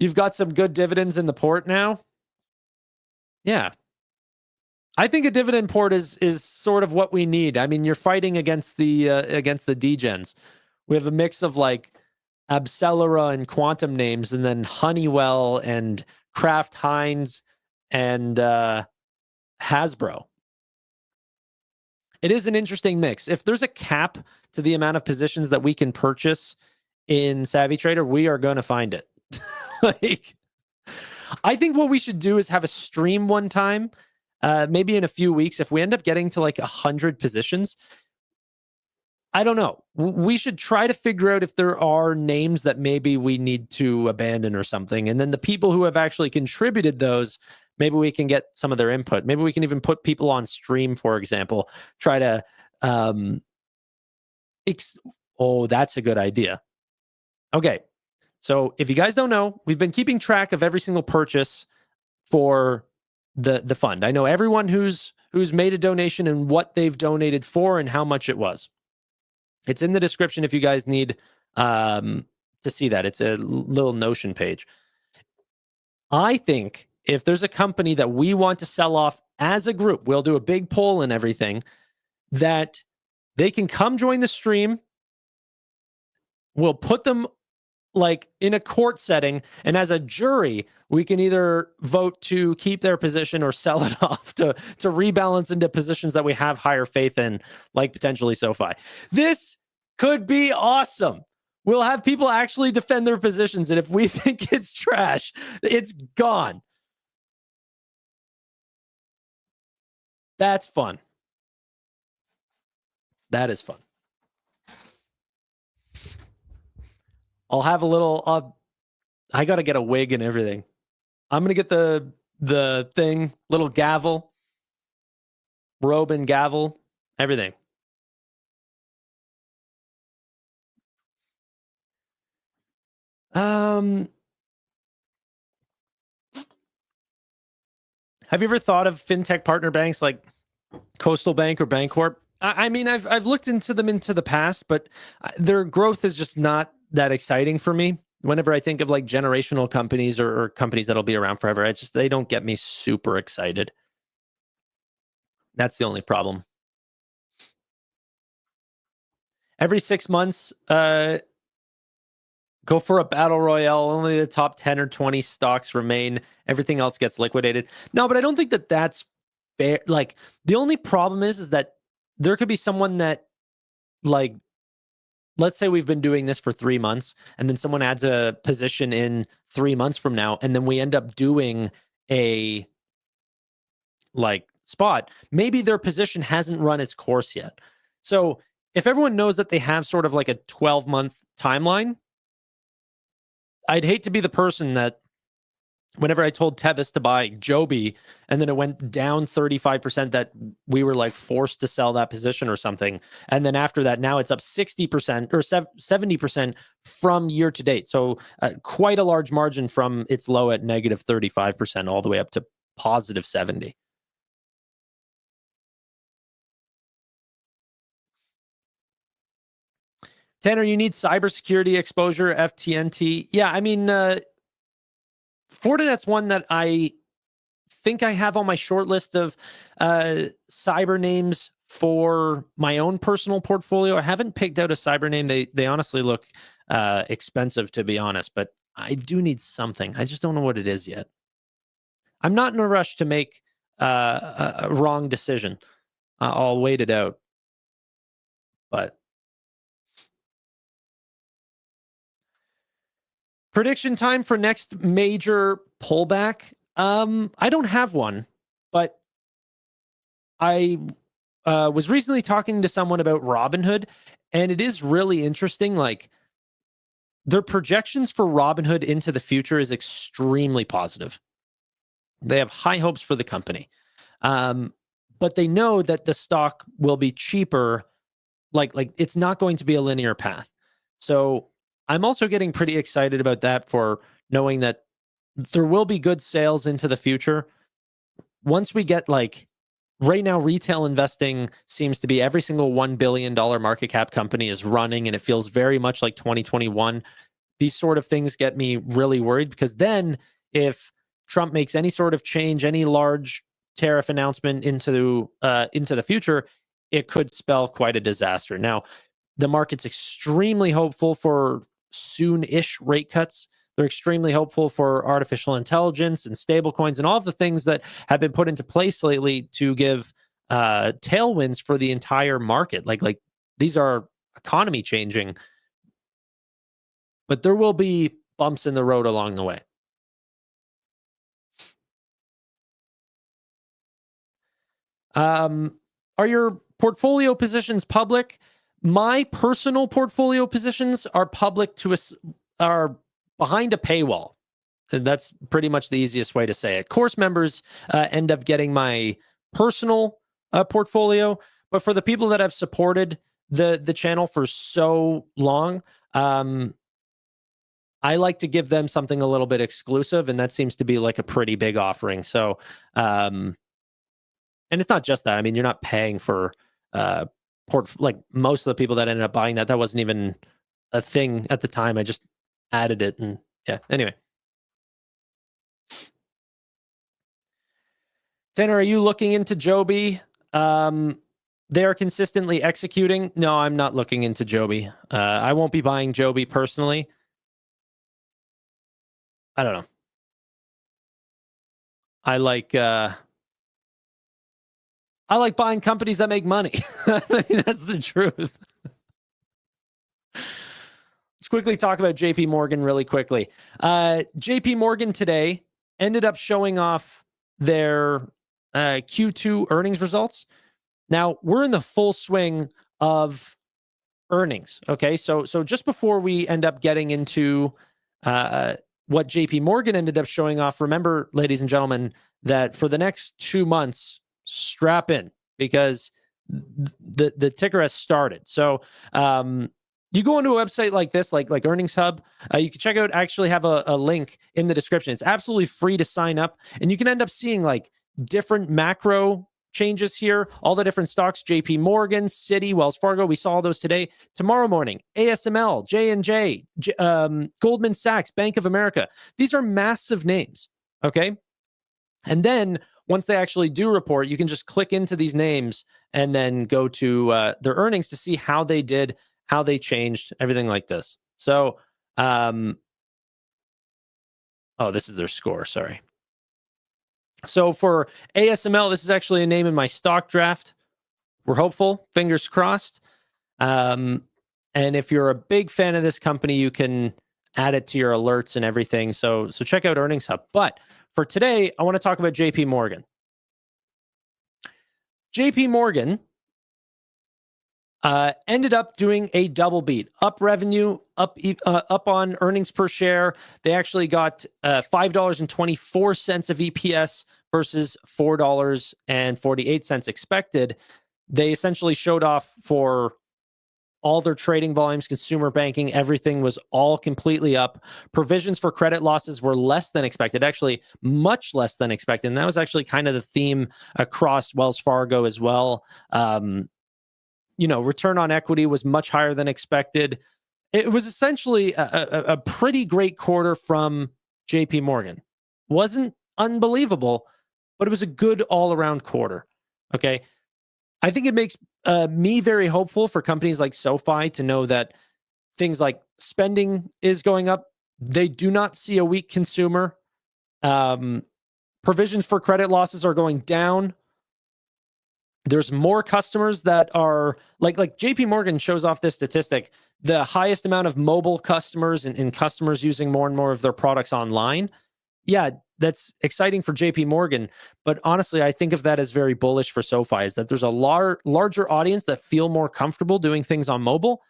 You've got some good dividends in the port now. Yeah, I think a dividend port is sort of what we need. I mean, you're fighting against the degens. We have a mix of like Abcelera and Quantum names, and then Honeywell and Kraft Heinz and Hasbro. It is an interesting mix. If there's a cap to the amount of positions that we can purchase in Savvy Trader, we are going to find it. Like, I think what we should do is have a stream one time, maybe in a few weeks. If we end up getting to like 100 positions, I don't know. We should try to figure out if there are names that maybe we need to abandon or something. And then the people who have actually contributed those, maybe we can get some of their input. Maybe we can even put people on stream, for example, try to, oh, that's a good idea. Okay. So if you guys don't know, we've been keeping track of every single purchase for the fund. I know everyone who's made a donation and what they've donated for and how much it was. It's in the description if you guys need to see that. It's a little Notion page. I think if there's a company that we want to sell off as a group, we'll do a big poll and everything, that they can come join the stream. We'll put them like in a court setting, and as a jury, we can either vote to keep their position or sell it off to rebalance into positions that we have higher faith in, like potentially SoFi. This could be awesome. We'll have people actually defend their positions, and if we think it's trash, it's gone. That's fun. That is fun. I'll have a little, I got to get a wig and everything. I'm going to get the thing, little gavel, robe and gavel, everything. Have you ever thought of fintech partner banks like Coastal Bank or Bancorp? I mean, I've looked into them into the past, but their growth is just not that exciting for me. Whenever I think of like generational companies or companies that'll be around forever, they don't get me super excited. That's the only problem. Every 6 months, go for a battle royale. Only the top 10 or 20 stocks remain. Everything else gets liquidated. No, but I don't think that that's fair. Like, the only problem is that there could be someone that, like, let's say we've been doing this for 3 months, and then someone adds a position in 3 months from now, and then we end up doing a like spot. Maybe their position hasn't run its course yet. So if everyone knows that they have sort of like a 12-month timeline, I'd hate to be the person that whenever I told Tevis to buy Joby and then it went down 35%, that we were like forced to sell that position or something. And then after that, now it's up 60% or 70% from year to date. So quite a large margin from its low at negative 35% all the way up to positive 70. Tanner, you need cybersecurity exposure, FTNT. Yeah, I mean, Fortinet's one that I think I have on my short list of cyber names for my own personal portfolio, I haven't picked out a cyber name. They honestly look expensive, to be honest, but I do need something. I just don't know what it is yet. I'm not in a rush to make a wrong decision. I'll wait it out. But prediction time for next major pullback. I don't have one, but I was recently talking to someone about Robinhood, and it is really interesting. Like, their projections for Robinhood into the future is extremely positive. They have high hopes for the company. But they know that the stock will be cheaper. Like it's not going to be a linear path. So I'm also getting pretty excited about that, for knowing that there will be good sales into the future. Once we get, like, right now, retail investing seems to be every single $1 billion market cap company is running, and it feels very much like 2021. These sort of things get me really worried, because then if Trump makes any sort of change, any large tariff announcement into the future, it could spell quite a disaster. Now, the market's extremely hopeful for soon-ish rate cuts. They're extremely hopeful for artificial intelligence and stablecoins and all of the things that have been put into place lately to give tailwinds for the entire market. Like these are economy changing, but there will be bumps in the road along the way. Are your portfolio positions public? My personal portfolio positions are public are behind a paywall. That's pretty much the easiest way to say it. Course members end up getting my personal portfolio, but for the people that have supported the channel for so long, I like to give them something a little bit exclusive, and that seems to be like a pretty big offering. So, and it's not just that. I mean, you're not paying for like most of the people that ended up buying that wasn't even a thing at the time. I just added it, and yeah. Anyway, Tanner, are you looking into Joby? They are consistently executing. No, I'm not looking into Joby. I won't be buying Joby personally. I don't know. I like buying companies that make money. I mean, that's the truth. Let's quickly talk about JP Morgan really quickly. JP Morgan today ended up showing off their Q2 earnings results. Now, we're in the full swing of earnings. Okay, so just before we end up getting into what JP Morgan ended up showing off, remember, ladies and gentlemen, that for the next 2 months, strap in, because the ticker has started. So you go into a website like this, like Earnings Hub, you can check out, actually have a link in the description. It's absolutely free to sign up, and you can end up seeing like different macro changes here, all the different stocks: JP Morgan, Citi, Wells Fargo. We saw those today. Tomorrow morning, ASML, J&J, Goldman Sachs, Bank of America. These are massive names, okay? And then once they actually do report, you can just click into these names and then go to their earnings to see how they did, how they changed, everything like this. So, oh, this is their score, sorry. So for ASML, this is actually a name in my stock draft. We're hopeful, fingers crossed. And if you're a big fan of this company, you can add it to your alerts and everything. So check out Earnings Hub. But for today, I want to talk about JP Morgan. JP Morgan ended up doing a double beat, up revenue, up on earnings per share. They actually got $5.24 of EPS versus $4.48 expected. They essentially showed off for all their trading volumes, consumer banking, everything was all completely up. Provisions for credit losses were less than expected, actually much less than expected. And that was actually kind of the theme across Wells Fargo as well. Return on equity was much higher than expected. It was essentially a pretty great quarter from JP Morgan. Wasn't unbelievable, but it was a good all-around quarter. Okay. I think it makes me very hopeful for companies like SoFi to know that things like spending is going up. They do not see a weak consumer. Um, Provisions for credit losses are going down. There's more customers that are like JP Morgan shows off this statistic, the highest amount of mobile customers and customers using more and more of their products online. Yeah, that's exciting for JP Morgan, but honestly, I think of that as very bullish for SoFi, is that there's a larger audience that feel more comfortable doing things on mobile.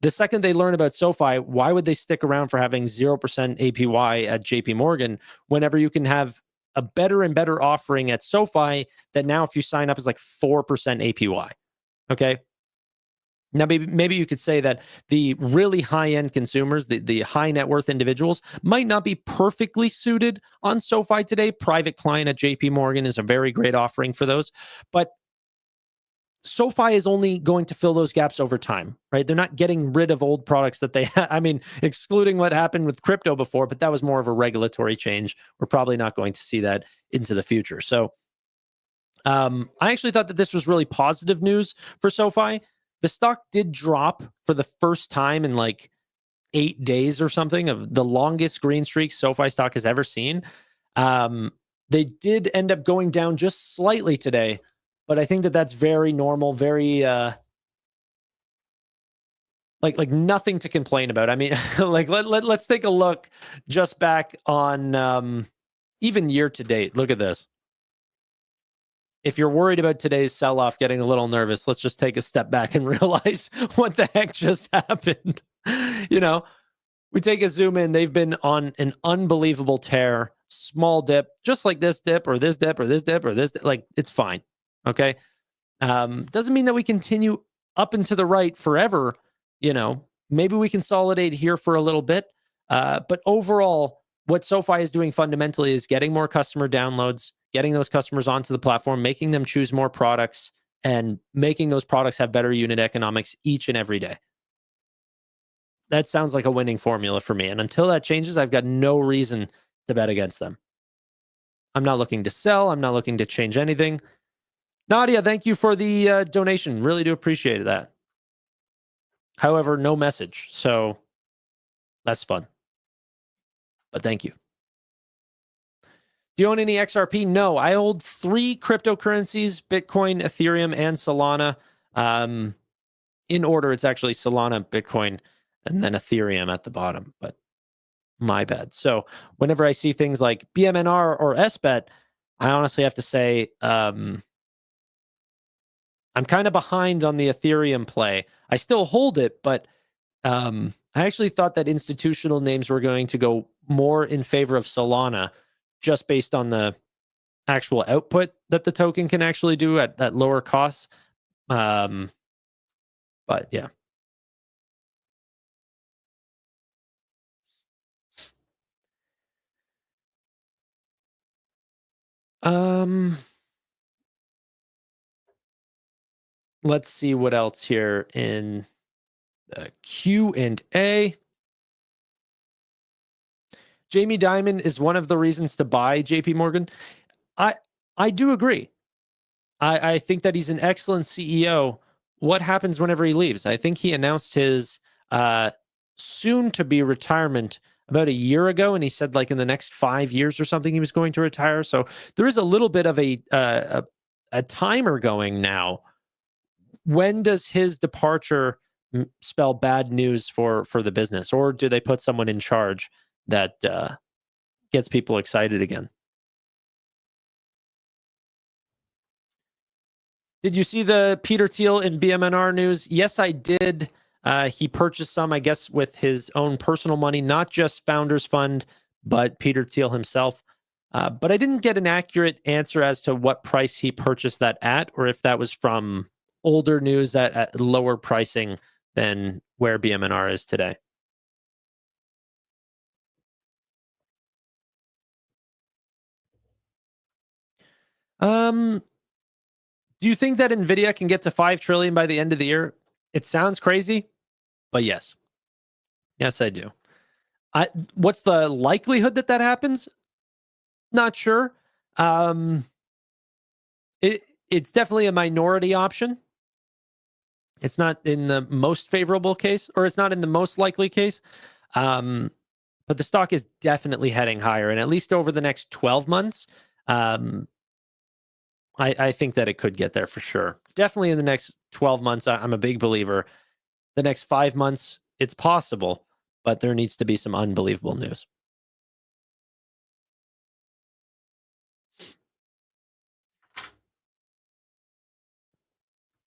The second they learn about SoFi, why would they stick around for having 0% APY at JP Morgan whenever you can have a better and better offering at SoFi that now, if you sign up, is like 4% APY? Okay. Now, maybe you could say that the really high end consumers, the high net worth individuals, might not be perfectly suited on SoFi today. Private client at JP Morgan is a very great offering for those. But SoFi is only going to fill those gaps over time, right? They're not getting rid of old products that they I mean, excluding what happened with crypto before, but that was more of a regulatory change. We're probably not going to see that into the future. So I actually thought that this was really positive news for SoFi. The stock did drop for the first time in like 8 days or something, of the longest green streak SoFi stock has ever seen. They did end up going down just slightly today, but I think that that's very normal, very like nothing to complain about. I mean, like let's take a look just back on even year to date. Look at this. If you're worried about today's sell-off, getting a little nervous, let's just take a step back and realize what the heck just happened. You know, we take a zoom in. They've been on an unbelievable tear. Small dip, just like this dip or this dip or this dip or this dip. Like, it's fine. Okay. Doesn't mean that we continue up and to the right forever. You know, maybe we consolidate here for a little bit. But overall, what SoFi is doing fundamentally is getting more customer downloads, getting those customers onto the platform, making them choose more products, and making those products have better unit economics each and every day. That sounds like a winning formula for me. And until that changes, I've got no reason to bet against them. I'm not looking to sell. I'm not looking to change anything. Nadia, thank you for the donation. Really do appreciate that. However, no message. So that's fun. But thank you. Do you own any XRP? No, I hold 3 cryptocurrencies: Bitcoin, Ethereum, and Solana. In order, it's actually Solana, Bitcoin, and then Ethereum at the bottom, but my bad. So whenever I see things like BMNR or SBET, I honestly have to say I'm kind of behind on the Ethereum play. I still hold it, but I actually thought that institutional names were going to go more in favor of Solana, just based on the actual output that the token can actually do at lower costs. But yeah. Let's see what else here in the Q&A. Jamie Dimon is one of the reasons to buy JP Morgan. I do agree. I think that he's an excellent CEO. What happens whenever he leaves? I think he announced his soon to be retirement about a year ago, and he said like in the next 5 years or something he was going to retire. So there is a little bit of a timer going now. When does his departure spell bad news for the business, or do they put someone in charge that gets people excited again? Did you see the Peter Thiel in BMNR news? Yes, I did. He purchased some, I guess, with his own personal money, not just Founders Fund, but Peter Thiel himself. But I didn't get an accurate answer as to what price he purchased that at, or if that was from older news at lower pricing than where BMNR is today. Do you think that Nvidia can get to 5 trillion by the end of the year? It sounds crazy, but yes. Yes, I do. What's the likelihood that happens? Not sure. It it's definitely a minority option. It's not in the most favorable case, or it's not in the most likely case. But the stock is definitely heading higher. And at least over the next 12 months, um, I think that it could get there for sure. Definitely in the next 12 months, I'm a big believer. The next 5 months, it's possible, but there needs to be some unbelievable news.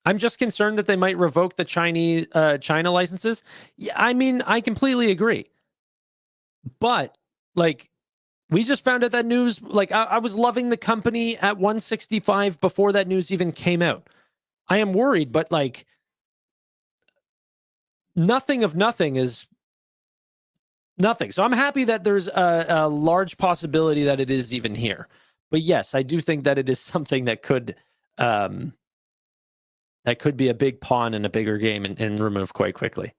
I'm just concerned that they might revoke the China licenses. Yeah, I mean, I completely agree. But like, we just found out that news. Like, I was loving the company at 165 before that news even came out. I am worried, but like, nothing of nothing is nothing. So I'm happy that there's a large possibility that it is even here. But yes, I do think that it is something um, that could be a big pawn in a bigger game and removed quite quickly.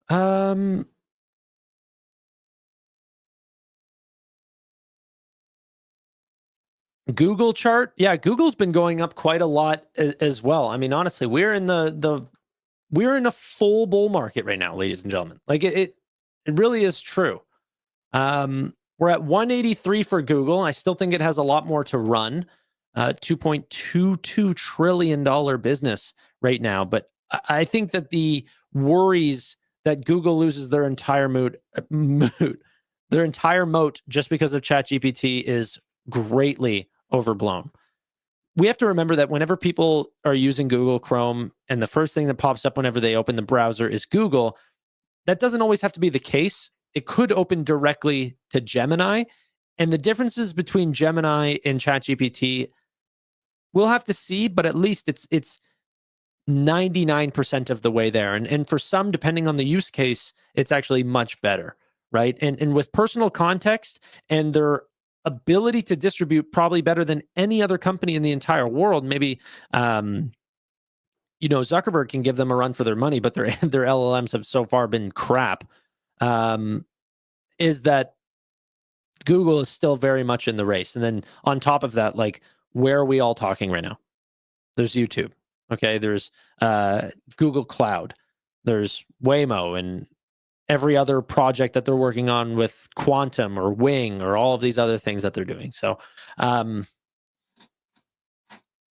Um, Google chart, yeah, Google's been going up quite a lot as well. I mean, honestly, we're in a full bull market right now, ladies and gentlemen. Like it really is true. We're at 183 for Google. I still think it has a lot more to run. $2.22 trillion business right now. But I think that the worries that Google loses their entire their entire moat just because of ChatGPT is greatly overblown. We have to remember that whenever people are using Google Chrome and the first thing that pops up whenever they open the browser is Google, that doesn't always have to be the case. It could open directly to Gemini. And the differences between Gemini and ChatGPT, we'll have to see, but at least it's 99% of the way there. And for some, depending on the use case, it's actually much better, right? And with personal context and their ability to distribute probably better than any other company in the entire world, maybe Zuckerberg can give them a run for their money, but their their LLMs have so far been crap. Is that Google is still very much in the race. And then on top of that, like, where are we all talking right now? There's YouTube. Okay. There's Google Cloud. There's Waymo and every other project that they're working on with Quantum or Wing or all of these other things that they're doing. So I'm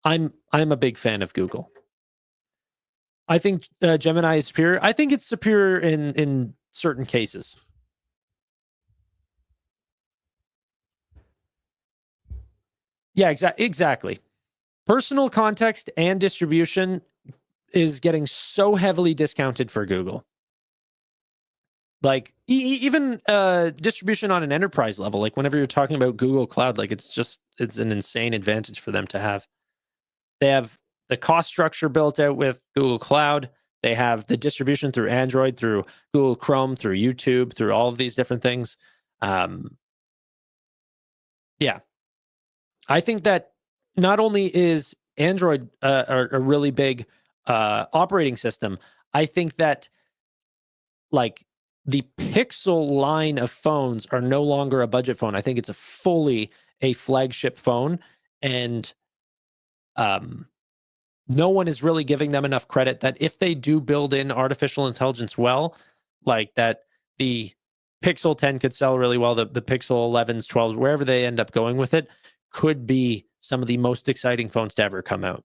a big fan of Google. I think Gemini is superior. I think it's superior in certain cases. Yeah, exactly. Personal context and distribution is getting so heavily discounted for Google. Like even distribution on an enterprise level, like whenever you're talking about Google Cloud, like it's an insane advantage for them to have. They have the cost structure built out with Google Cloud. They have the distribution through Android, through Google Chrome, through YouTube, through all of these different things. Yeah, I think that not only is Android a really big operating system, I think that like the Pixel line of phones are no longer a budget phone. I think it's a flagship phone, and no one is really giving them enough credit that if they do build in artificial intelligence well, like that the Pixel 10 could sell really well, the Pixel 11s, 12s, wherever they end up going with it, could be some of the most exciting phones to ever come out.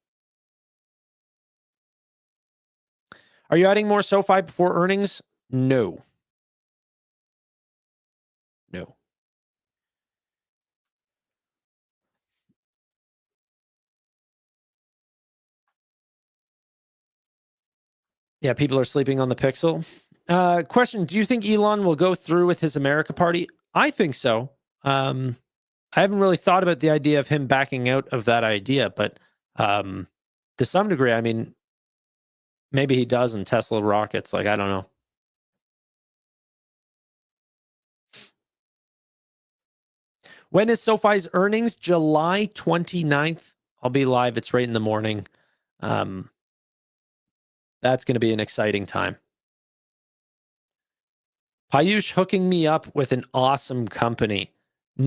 Are you adding more SoFi before earnings? No. No. Yeah, people are sleeping on the Pixel. Question: do you think Elon will go through with his America Party? I think so. I haven't really thought about the idea of him backing out of that idea, but to some degree, I mean, maybe he does in Tesla rockets. Like, I don't know. When is SoFi's earnings? July 29th. I'll be live. It's right in the morning. That's going to be an exciting time. Payush hooking me up with an awesome company.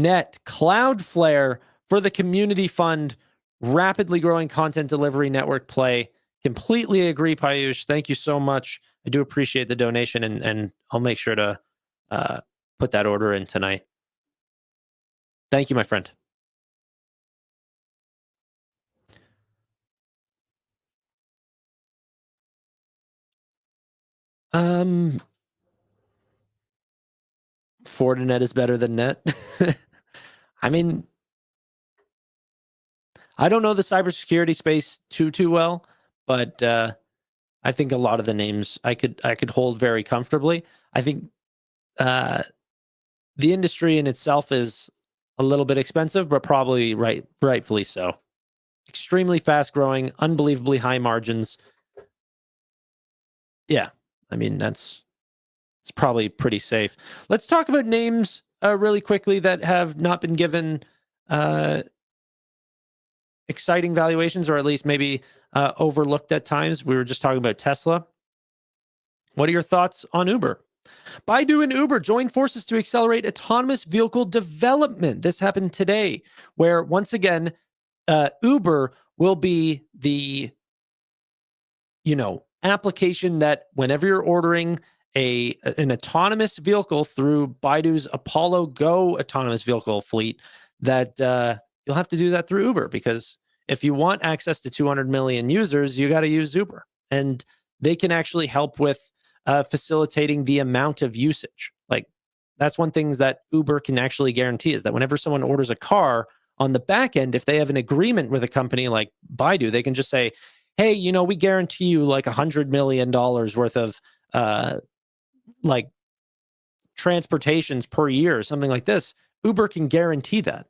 net, Cloudflare for the community fund, rapidly growing content delivery network play. Completely agree, Payush. Thank you so much. I do appreciate the donation, and I'll make sure to put that order in tonight. Thank you, my friend. Fortinet is better than net. I mean, I don't know the cybersecurity space too well, but I think a lot of the names I could hold very comfortably. I think the industry in itself is a little bit expensive, but probably rightfully so. Extremely fast growing, unbelievably high margins. Yeah, I mean it's probably pretty safe. Let's talk about names really quickly that have not been given exciting valuations, or at least maybe overlooked at times. We were just talking about Tesla. What are your thoughts on Uber? Baidu and Uber joined forces to accelerate autonomous vehicle development. This happened today, where once again, Uber will be the application that whenever you're ordering an autonomous vehicle through Baidu's Apollo Go autonomous vehicle fleet, that you'll have to do that through Uber, because if you want access to 200 million users, you got to use Uber, and they can actually help with facilitating the amount of usage. Like, that's one thing that Uber can actually guarantee, is that whenever someone orders a car on the back end, if they have an agreement with a company like Baidu, they can just say, hey, we guarantee you like $100 million worth of like transportations per year or something like this. Uber can guarantee that.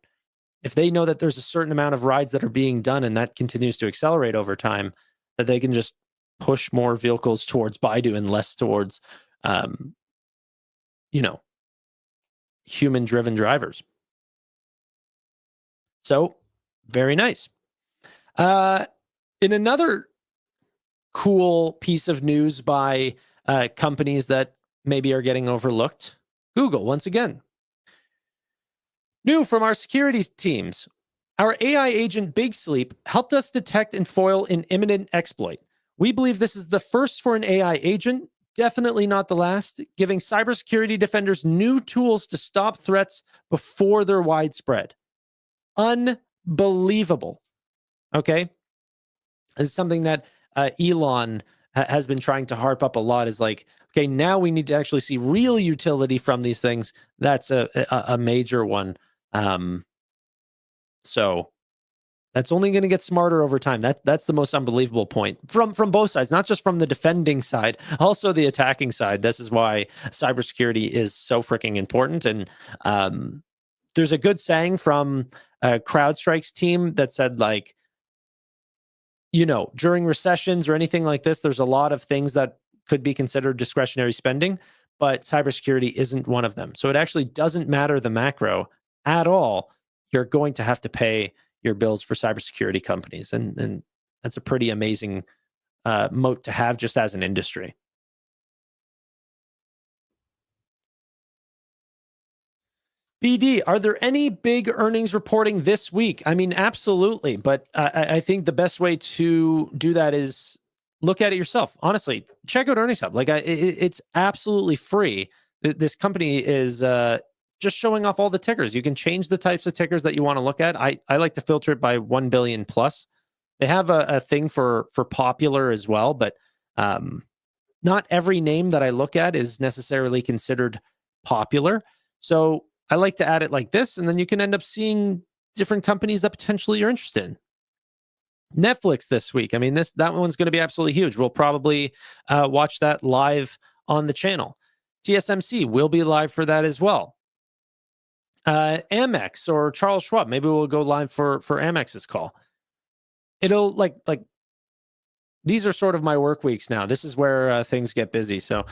If they know that there's a certain amount of rides that are being done and that continues to accelerate over time, that they can just push more vehicles towards Baidu and less towards, human-driven drivers. So, very nice. In another cool piece of news by companies that maybe are getting overlooked, Google, once again. New from our security teams. Our AI agent Big Sleep helped us detect and foil an imminent exploit. We believe this is the first for an AI agent, definitely not the last, giving cybersecurity defenders new tools to stop threats before they're widespread. Unbelievable. Okay? This is something that Elon has been trying to harp up a lot, is like, okay, now we need to actually see real utility from these things. That's a major one. So that's only going to get smarter over time. That's the most unbelievable point from both sides, not just from the defending side, also the attacking side. This is why cybersecurity is so freaking important. And there's a good saying from CrowdStrike's team that said, like, during recessions or anything like this, there's a lot of things that could be considered discretionary spending, but cybersecurity isn't one of them. So it actually doesn't matter the macro at all. You're going to have to pay your bills for cybersecurity companies. And that's a pretty amazing moat to have just as an industry. BD, are there any big earnings reporting this week? I mean, absolutely. But I think the best way to do that is look at it yourself. Honestly, check out Earnings Hub. Like, it's absolutely free. This company is just showing off all the tickers. You can change the types of tickers that you want to look at. I like to filter it by 1 billion plus. They have a thing for popular as well, but not every name that I look at is necessarily considered popular. So I like to add it like this, and then you can end up seeing different companies that potentially you're interested in. Netflix this week. I mean, that one's going to be absolutely huge. We'll probably watch that live on the channel. TSMC will be live for that as well. Amex or Charles Schwab. Maybe we'll go live for Amex's call. It'll like these are sort of my work weeks now. This is where things get busy. So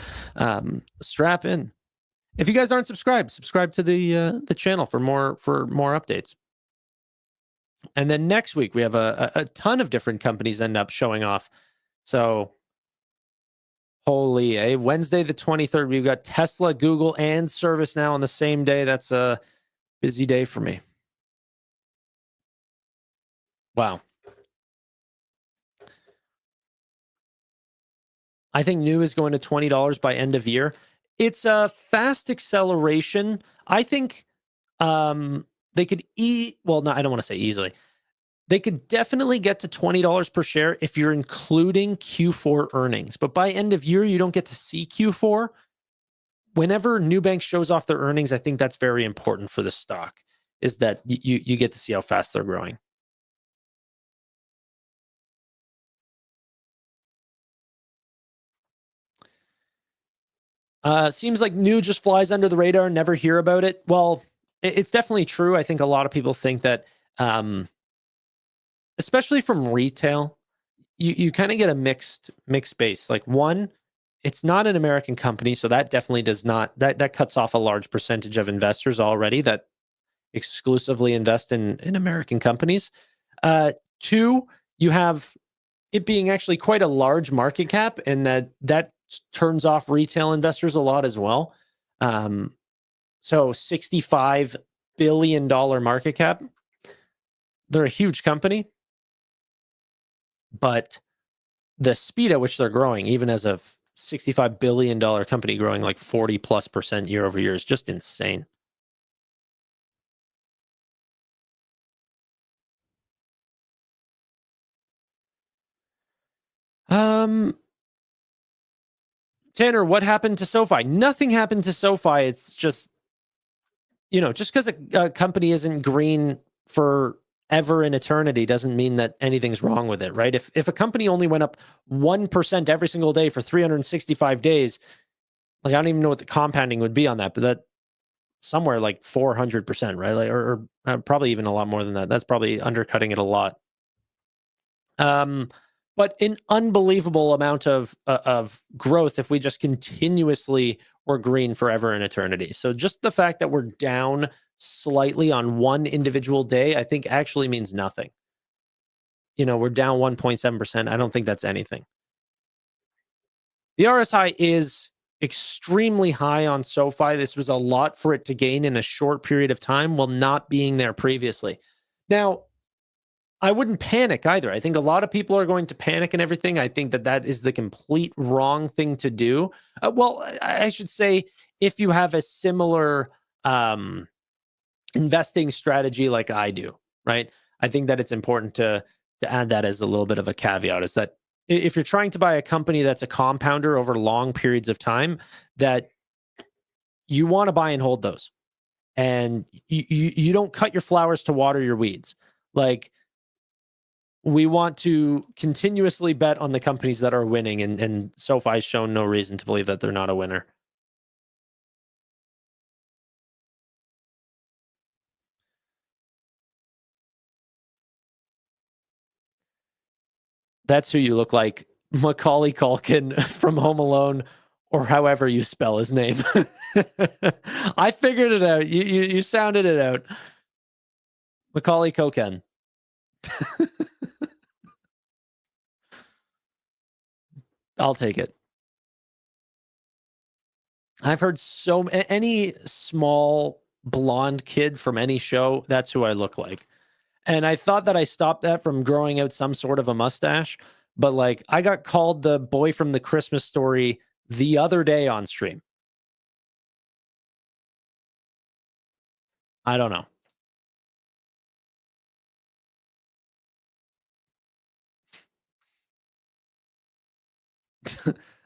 strap in. If you guys aren't subscribed, subscribe to the channel for more updates. And then next week we have a ton of different companies end up showing off. So holy, Wednesday the 23rd, we've got Tesla, Google, and ServiceNow on the same day. That's Busy day for me. Wow. I think new is going to $20 by end of year. It's a fast acceleration. I think they could well, no, I don't want to say easily. They could definitely get to $20 per share if you're including Q4 earnings. But by end of year, you don't get to see Q4. Whenever Nubank shows off their earnings, I think that's very important for the stock, is that you get to see how fast they're growing. Seems like new just flies under the radar, never hear about it. Well, it's definitely true. I think a lot of people think that, especially from retail, you kind of get a mixed base. Like, one, it's not an American company, so that definitely does not, that cuts off a large percentage of investors already that exclusively invest in American companies. Two, you have it being actually quite a large market cap, and that turns off retail investors a lot as well. So $65 billion market cap. They're a huge company, but the speed at which they're growing, even as a $65 billion company growing like 40+% year over year, is just insane. Um, Tanner, what happened to SoFi? Nothing happened to SoFi. It's just, just because a company isn't green for ever in eternity doesn't mean that anything's wrong with it, right? If a company only went up 1% every single day for 365 days, like, I don't even know what the compounding would be on that, but that somewhere like 400%, right? Like, or probably even a lot more than that. That's probably undercutting it a lot. But an unbelievable amount of growth if we just continuously were green forever and eternity. So just the fact that we're down slightly on one individual day, I think actually means nothing. We're down 1.7%. I don't think that's anything. The RSI is extremely high on SoFi. This was a lot for it to gain in a short period of time while not being there previously. Now, I wouldn't panic either. I think a lot of people are going to panic and everything. I think that is the complete wrong thing to do. Well, I should say, if you have a similar investing strategy like I do, right? I think that it's important to add that as a little bit of a caveat, is that if you're trying to buy a company that's a compounder over long periods of time, that you want to buy and hold those. And you don't cut your flowers to water your weeds. Like, we want to continuously bet on the companies that are winning, and SoFi's shown no reason to believe that they're not a winner. That's who you look like, Macaulay Culkin from Home Alone, or however you spell his name. I figured it out. You sounded it out. Macaulay Culkin. I'll take it. I've heard any small blonde kid from any show, that's who I look like. And I thought that I stopped that from growing out some sort of a mustache, but like, I got called the boy from the Christmas Story the other day on stream. I don't know.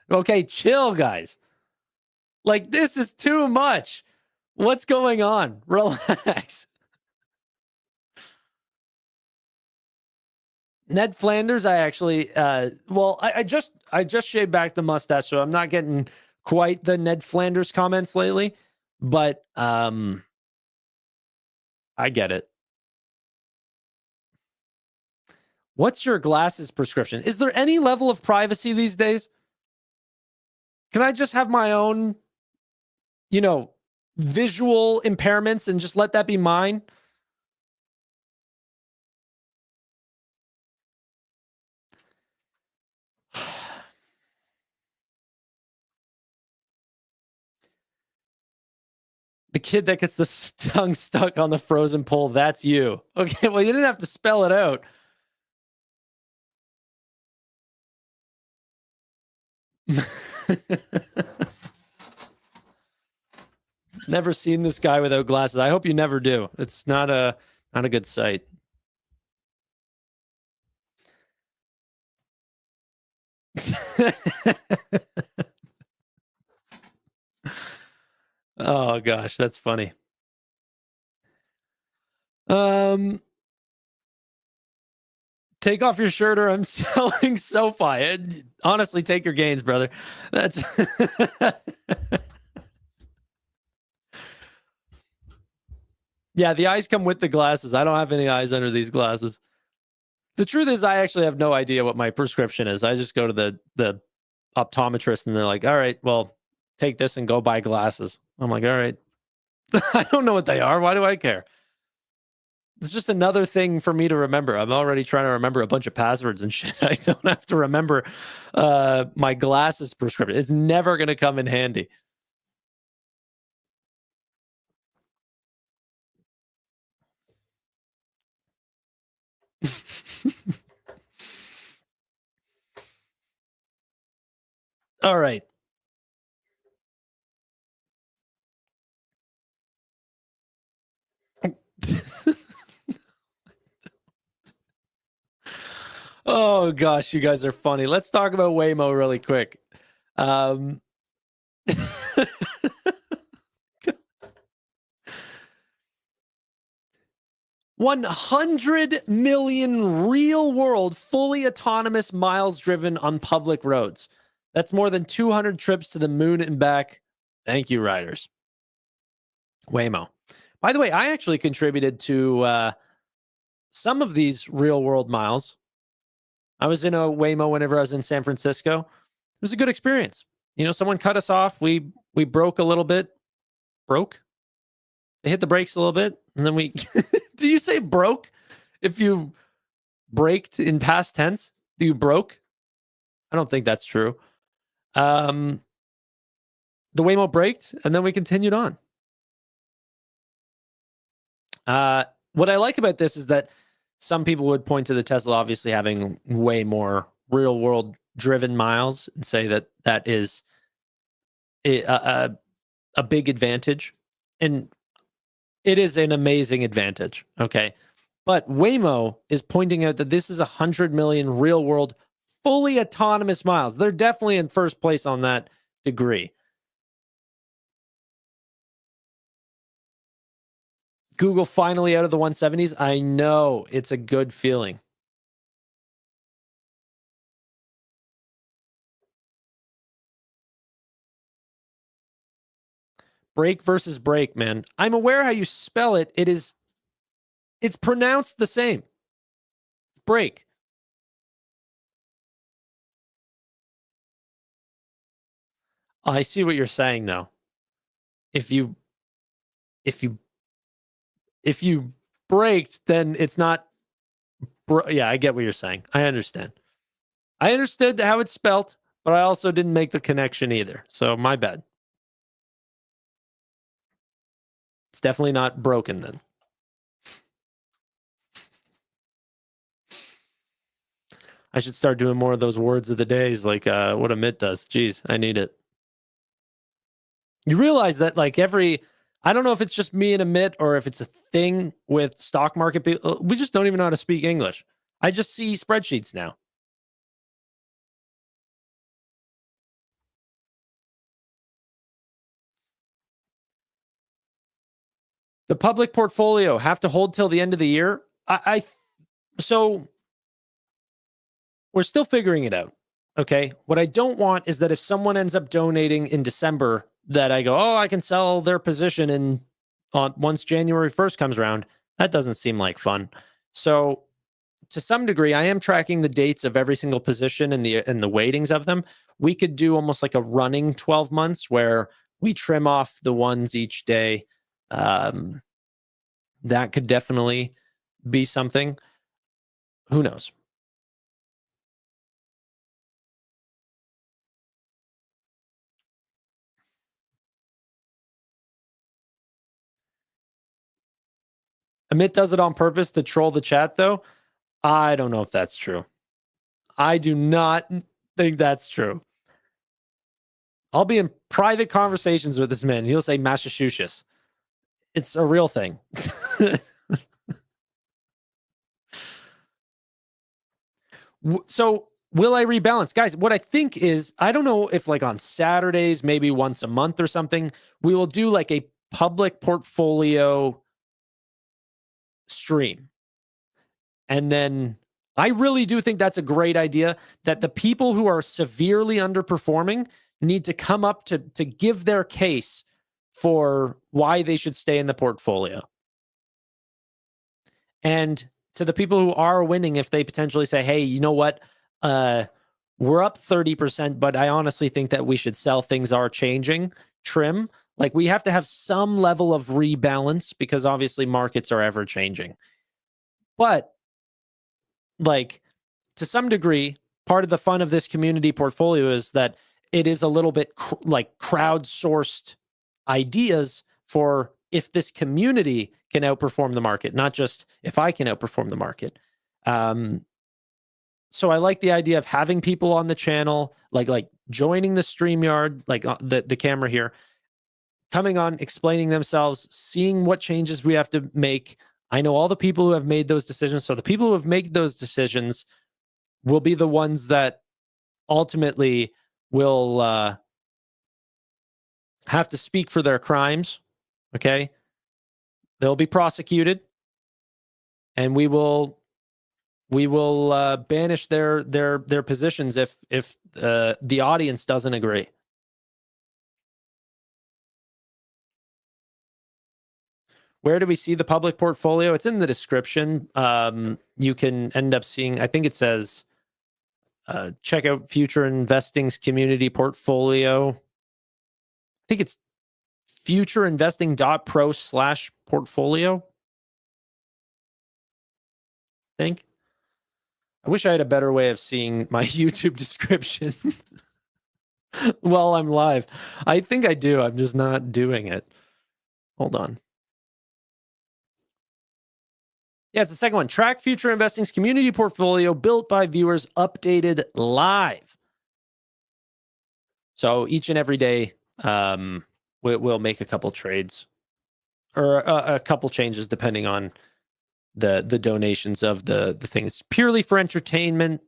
Okay, chill, guys. Like, this is too much. What's going on? Relax. Ned Flanders, I actually, well, I just shaved back the mustache, so I'm not getting quite the Ned Flanders comments lately, but I get it. What's your glasses prescription? Is there any level of privacy these days? Can I just have my own, you know, visual impairments and just let that be mine? kid that gets the tongue stuck on the frozen pole, that's you. Okay, well, you didn't have to spell it out. Never seen this guy without glasses. I hope you never do. It's not a good sight. Oh gosh, that's funny. Um, take off your shirt or I'm selling SoFi. Honestly, take your gains, brother. That's yeah, the eyes come with the glasses. I don't have any eyes under these glasses. The truth is, I actually have no idea what my prescription is. I just go to the optometrist and they're like, all right, well, take this and go buy glasses. I'm like, all right. I don't know what they are. Why do I care? It's just another thing for me to remember. I'm already trying to remember a bunch of passwords and shit. I don't have to remember my glasses prescription. It's never going to come in handy. All right. Oh gosh, you guys are funny. Let's talk about Waymo really quick. Um, 100 million real world, fully autonomous miles driven on public roads. That's more than 200 trips to the moon and back. Thank you, riders. Waymo. By the way, I actually contributed to some of these real world miles. I was in a Waymo whenever I was in San Francisco. It was a good experience. You know, someone cut us off. We broke a little bit. Broke? They hit the brakes a little bit. And then we do you say broke if you braked in past tense? Do you broke? I don't think that's true. Um the Waymo braked and then we continued on. Uh what I like about this is that some people would point to the Tesla obviously having way more real world driven miles and say that that is a big advantage. And it is an amazing advantage. Okay. But Waymo is pointing out that this is 100 million real world, fully autonomous miles. They're definitely in first place on that degree. Google finally out of the 170s. I know it's a good feeling. Break versus break, man. I'm aware how you spell it. It's pronounced the same. Break. I see what you're saying though. If you if you if you braked, then it's not yeah, I get what you're saying. I understand. I understood how it's spelt, but I also didn't make the connection either. So my bad. It's definitely not broken then. I should start doing more of those words of the days like what Amit does. Jeez, I need it. You realize that like I don't know if it's just me and Amit or if it's a thing with stock market people. We just don't even know how to speak English. I just see spreadsheets now. The public portfolio have to hold till the end of the year. So we're still figuring it out. Okay. What I don't want is that if someone ends up donating in December, that I go, oh, I can sell their position in once January 1st comes around. That doesn't seem like fun. So to some degree, I am tracking the dates of every single position and the weightings of them. We could do almost like a running 12 months where we trim off the ones each day. That could definitely be something. Who knows? Amit does it on purpose to troll the chat, though. I don't know if that's true. I do not think that's true. I'll be in private conversations with this man. He'll say Massachusetts. It's a real thing. So will I rebalance? Guys, what I think is, I don't know if like on Saturdays, maybe once a month or something, we will do like a public portfolio stream. And then I really do think that's a great idea, that the people who are severely underperforming need to come up to give their case for why they should stay in the portfolio. And to the people who are winning, if they potentially say, hey, you know what? We're up 30%, but I honestly think that we should sell. Things are changing. Trim. Like, we have to have some level of rebalance because obviously markets are ever changing. But like, to some degree, part of the fun of this community portfolio is that it is a little bit like crowdsourced ideas for if this community can outperform the market, not just if I can outperform the market. So I like the idea of having people on the channel, like joining the StreamYard, like the camera here, coming on, explaining themselves, seeing what changes we have to make. I know all the people who have made those decisions. So the people who have made those decisions will be the ones that ultimately will have to speak for their crimes. Okay. They'll be prosecuted, and we will banish their positions if the audience doesn't agree. Where do we see the public portfolio? It's in the description. You can end up seeing, I think it says, check out Future Investing's community portfolio. I think it's futureinvesting.pro/portfolio. I think. I wish I had a better way of seeing my YouTube description while I'm live. I think I do. I'm just not doing it. Hold on. Yeah, it's the second one. Track Future Investing's community portfolio built by viewers, updated live. So each and every day, we'll make a couple trades or a couple changes depending on the donations of the thing. It's purely for entertainment,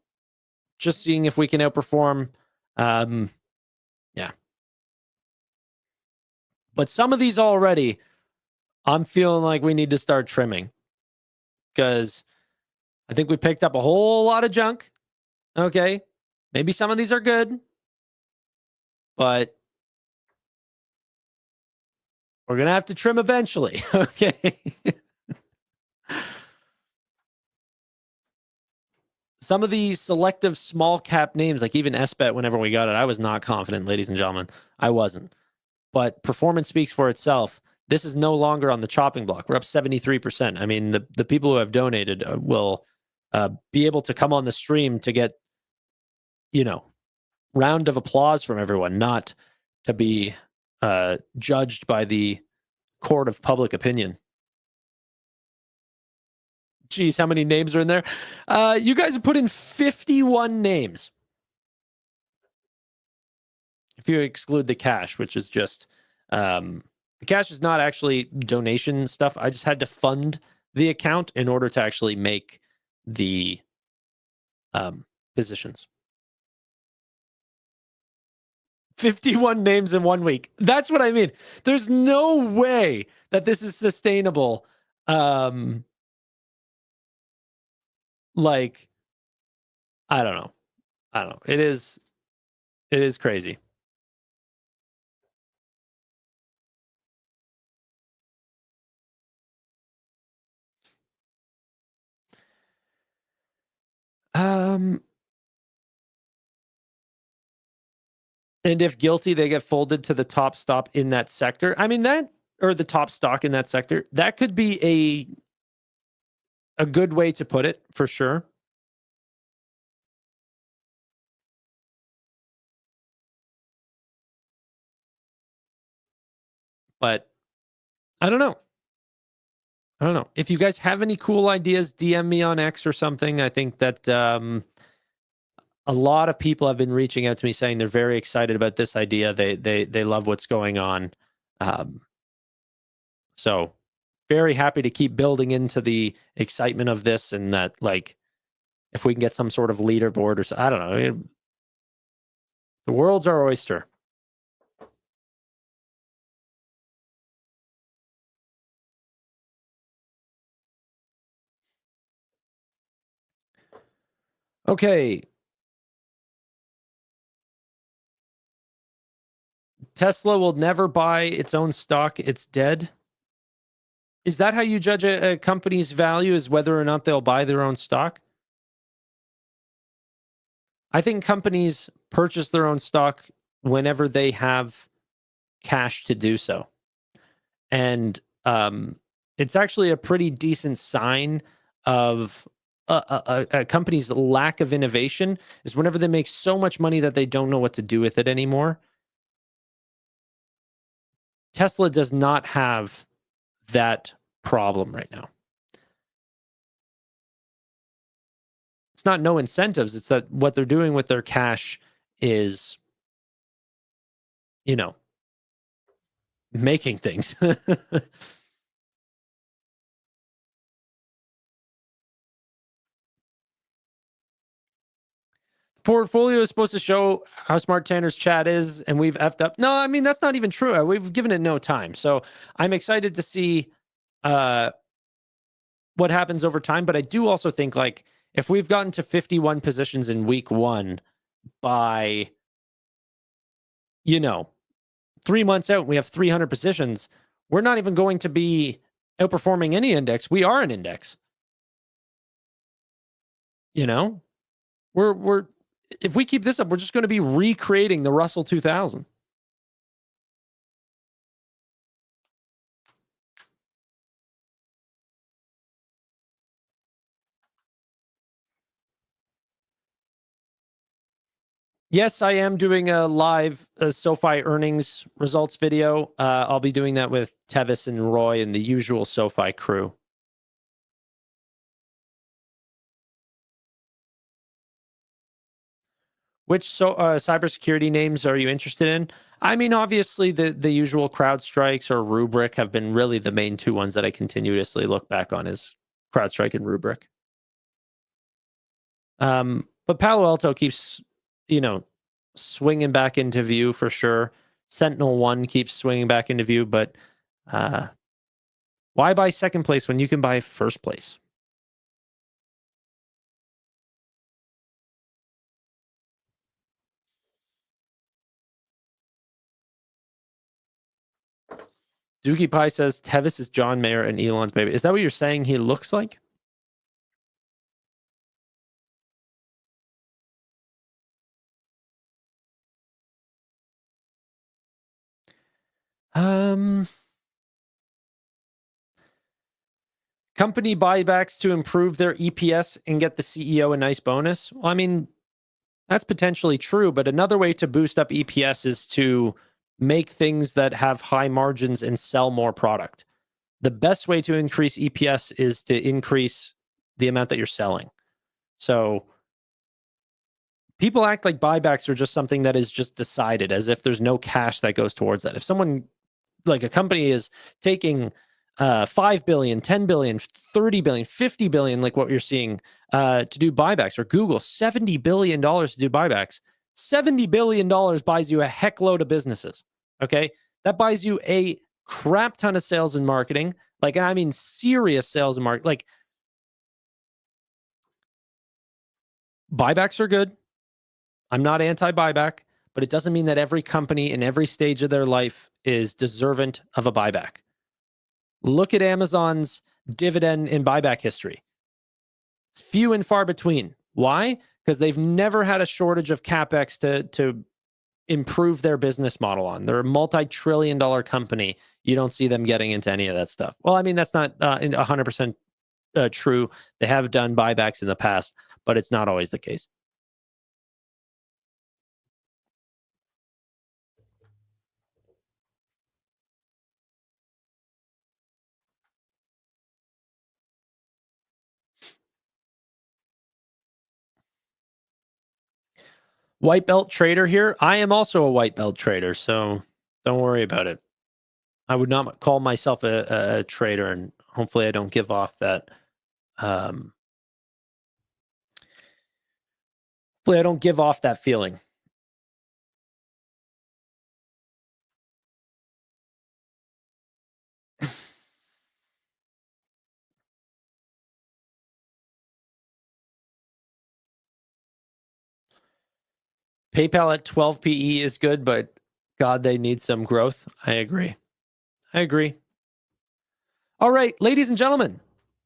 just seeing if we can outperform. Yeah. But some of these already, I'm feeling like we need to start trimming, because I think we picked up a whole lot of junk. Okay. Maybe some of these are good, but we're going to have to trim eventually. Okay. Some of these selective small cap names, like even SBET, whenever we got it, I was not confident, ladies and gentlemen. I wasn't. But performance speaks for itself. This is no longer on the chopping block. We're up 73%. I mean, the people who have donated will be able to come on the stream to get, round of applause from everyone, not to be judged by the court of public opinion. Geez, how many names are in there? You guys have put in 51 names. If you exclude the cash, which is just, the cash is not actually donation stuff. I just had to fund the account in order to actually make the positions. 51 names in 1 week. That's what I mean. There's no way that this is sustainable. Like, I don't know. It is crazy. And if guilty, they get folded to the top stop in that sector. I mean, or the top stock in that sector, that could be a good way to put it, for sure. But I don't know. I don't know. If you guys have any cool ideas, DM me on X or something. I think that a lot of people have been reaching out to me saying they're very excited about this idea. They love what's going on. Um, so very happy to keep building into the excitement of this, and that like if we can get some sort of leaderboard or so, I don't know. The world's our oyster. Okay, Tesla will never buy its own stock. It's dead. Is that how you judge a company's value? Is whether or not they'll buy their own stock? I think companies purchase their own stock whenever they have cash to do so. And it's actually a pretty decent sign of a company's lack of innovation is whenever they make so much money that they don't know what to do with it anymore. Tesla does not have that problem right now. It's not no incentives. It's that what they're doing with their cash is, you know, making things. Portfolio is supposed to show how smart Tanner's chat is, and we've effed up. No, I mean that's not even true. We've given it no time, so I'm excited to see uh, what happens over time. But I do also think like if we've gotten to 51 positions in week one by 3 months out, we have 300 positions. We're not even going to be outperforming any index. We are an index. You know, we're if we keep this up, we're just going to be recreating the Russell 2000. Yes, I am doing a live SoFi earnings results video. I'll be doing that with Tevis and Roy and the usual SoFi crew. Which cybersecurity names are you interested in? I mean, obviously the usual CrowdStrikes or Rubrik have been really the main two ones that I continuously look back on is CrowdStrike and Rubrik. But Palo Alto keeps, swinging back into view for sure. Sentinel One keeps swinging back into view, but uh, why buy second place when you can buy first place? Dookie Pie says Tevis is John Mayer and Elon's baby. Is that what you're saying he looks like? Um, Company buybacks to improve their EPS and get the CEO a nice bonus. Well, I mean, that's potentially true, but another way to boost up EPS is to make things that have high margins and sell more product. The best way to increase EPS is to increase the amount that you're selling. So people act like buybacks are just something that is just decided as if there's no cash that goes towards that. If someone like a company is taking 5 billion, 10 billion, 30 billion, 50 billion, like what you're seeing to do buybacks, or Google, $70 billion to do buybacks. $70 billion buys you a heck load of businesses. Okay. That buys you a crap ton of sales and marketing. Like, I mean, serious sales and marketing. Like, buybacks are good. I'm not anti buyback, but it doesn't mean that every company in every stage of their life is deserving of a buyback. Look at Amazon's dividend and buyback history. It's few and far between. Why? Because they've never had a shortage of capex to improve their business model on. They're a multi-trillion-dollar company. You don't see them getting into any of that stuff. Well, I mean, that's not 100% true. They have done buybacks in the past, but it's not always the case. White belt trader here. I am also a white belt trader, so don't worry about it. I would not call myself a trader, and hopefully I don't give off that. Um, hopefully I don't give off that feeling. PayPal at 12 PE is good, but God, they need some growth. I agree. I agree. All right, ladies and gentlemen,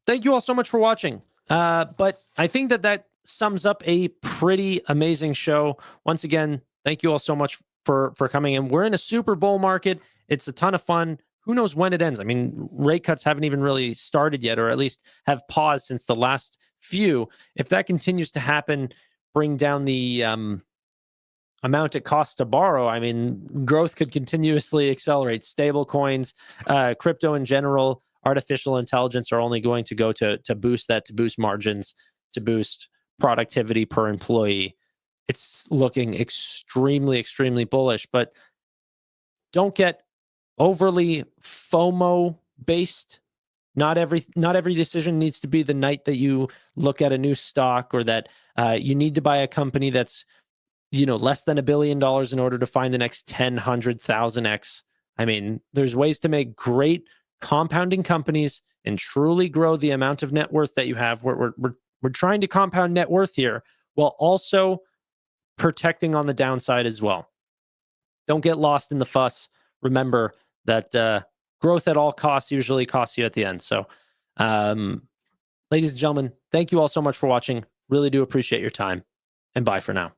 thank you all so much for watching. But I think that sums up a pretty amazing show. Once again, thank you all so much for coming in. We're in a super bull market. It's a ton of fun. Who knows when it ends? I mean, rate cuts haven't even really started yet, or at least have paused since the last few. If that continues to happen, bring down the amount it costs to borrow, I mean, growth could continuously accelerate. Stable coins, crypto in general, artificial intelligence are only going to go to boost that, to boost margins, to boost productivity per employee. It's looking extremely, extremely bullish, but don't get overly FOMO based. Not every decision needs to be the night that you look at a new stock, or that you need to buy a company that's less than $1 billion in order to find the next 10, 100,000x. I mean, there's ways to make great compounding companies and truly grow the amount of net worth that you have. We're trying to compound net worth here, while also protecting on the downside as well. Don't get lost in the fuss. Remember that growth at all costs usually costs you at the end. So, ladies and gentlemen, thank you all so much for watching. Really do appreciate your time, and bye for now.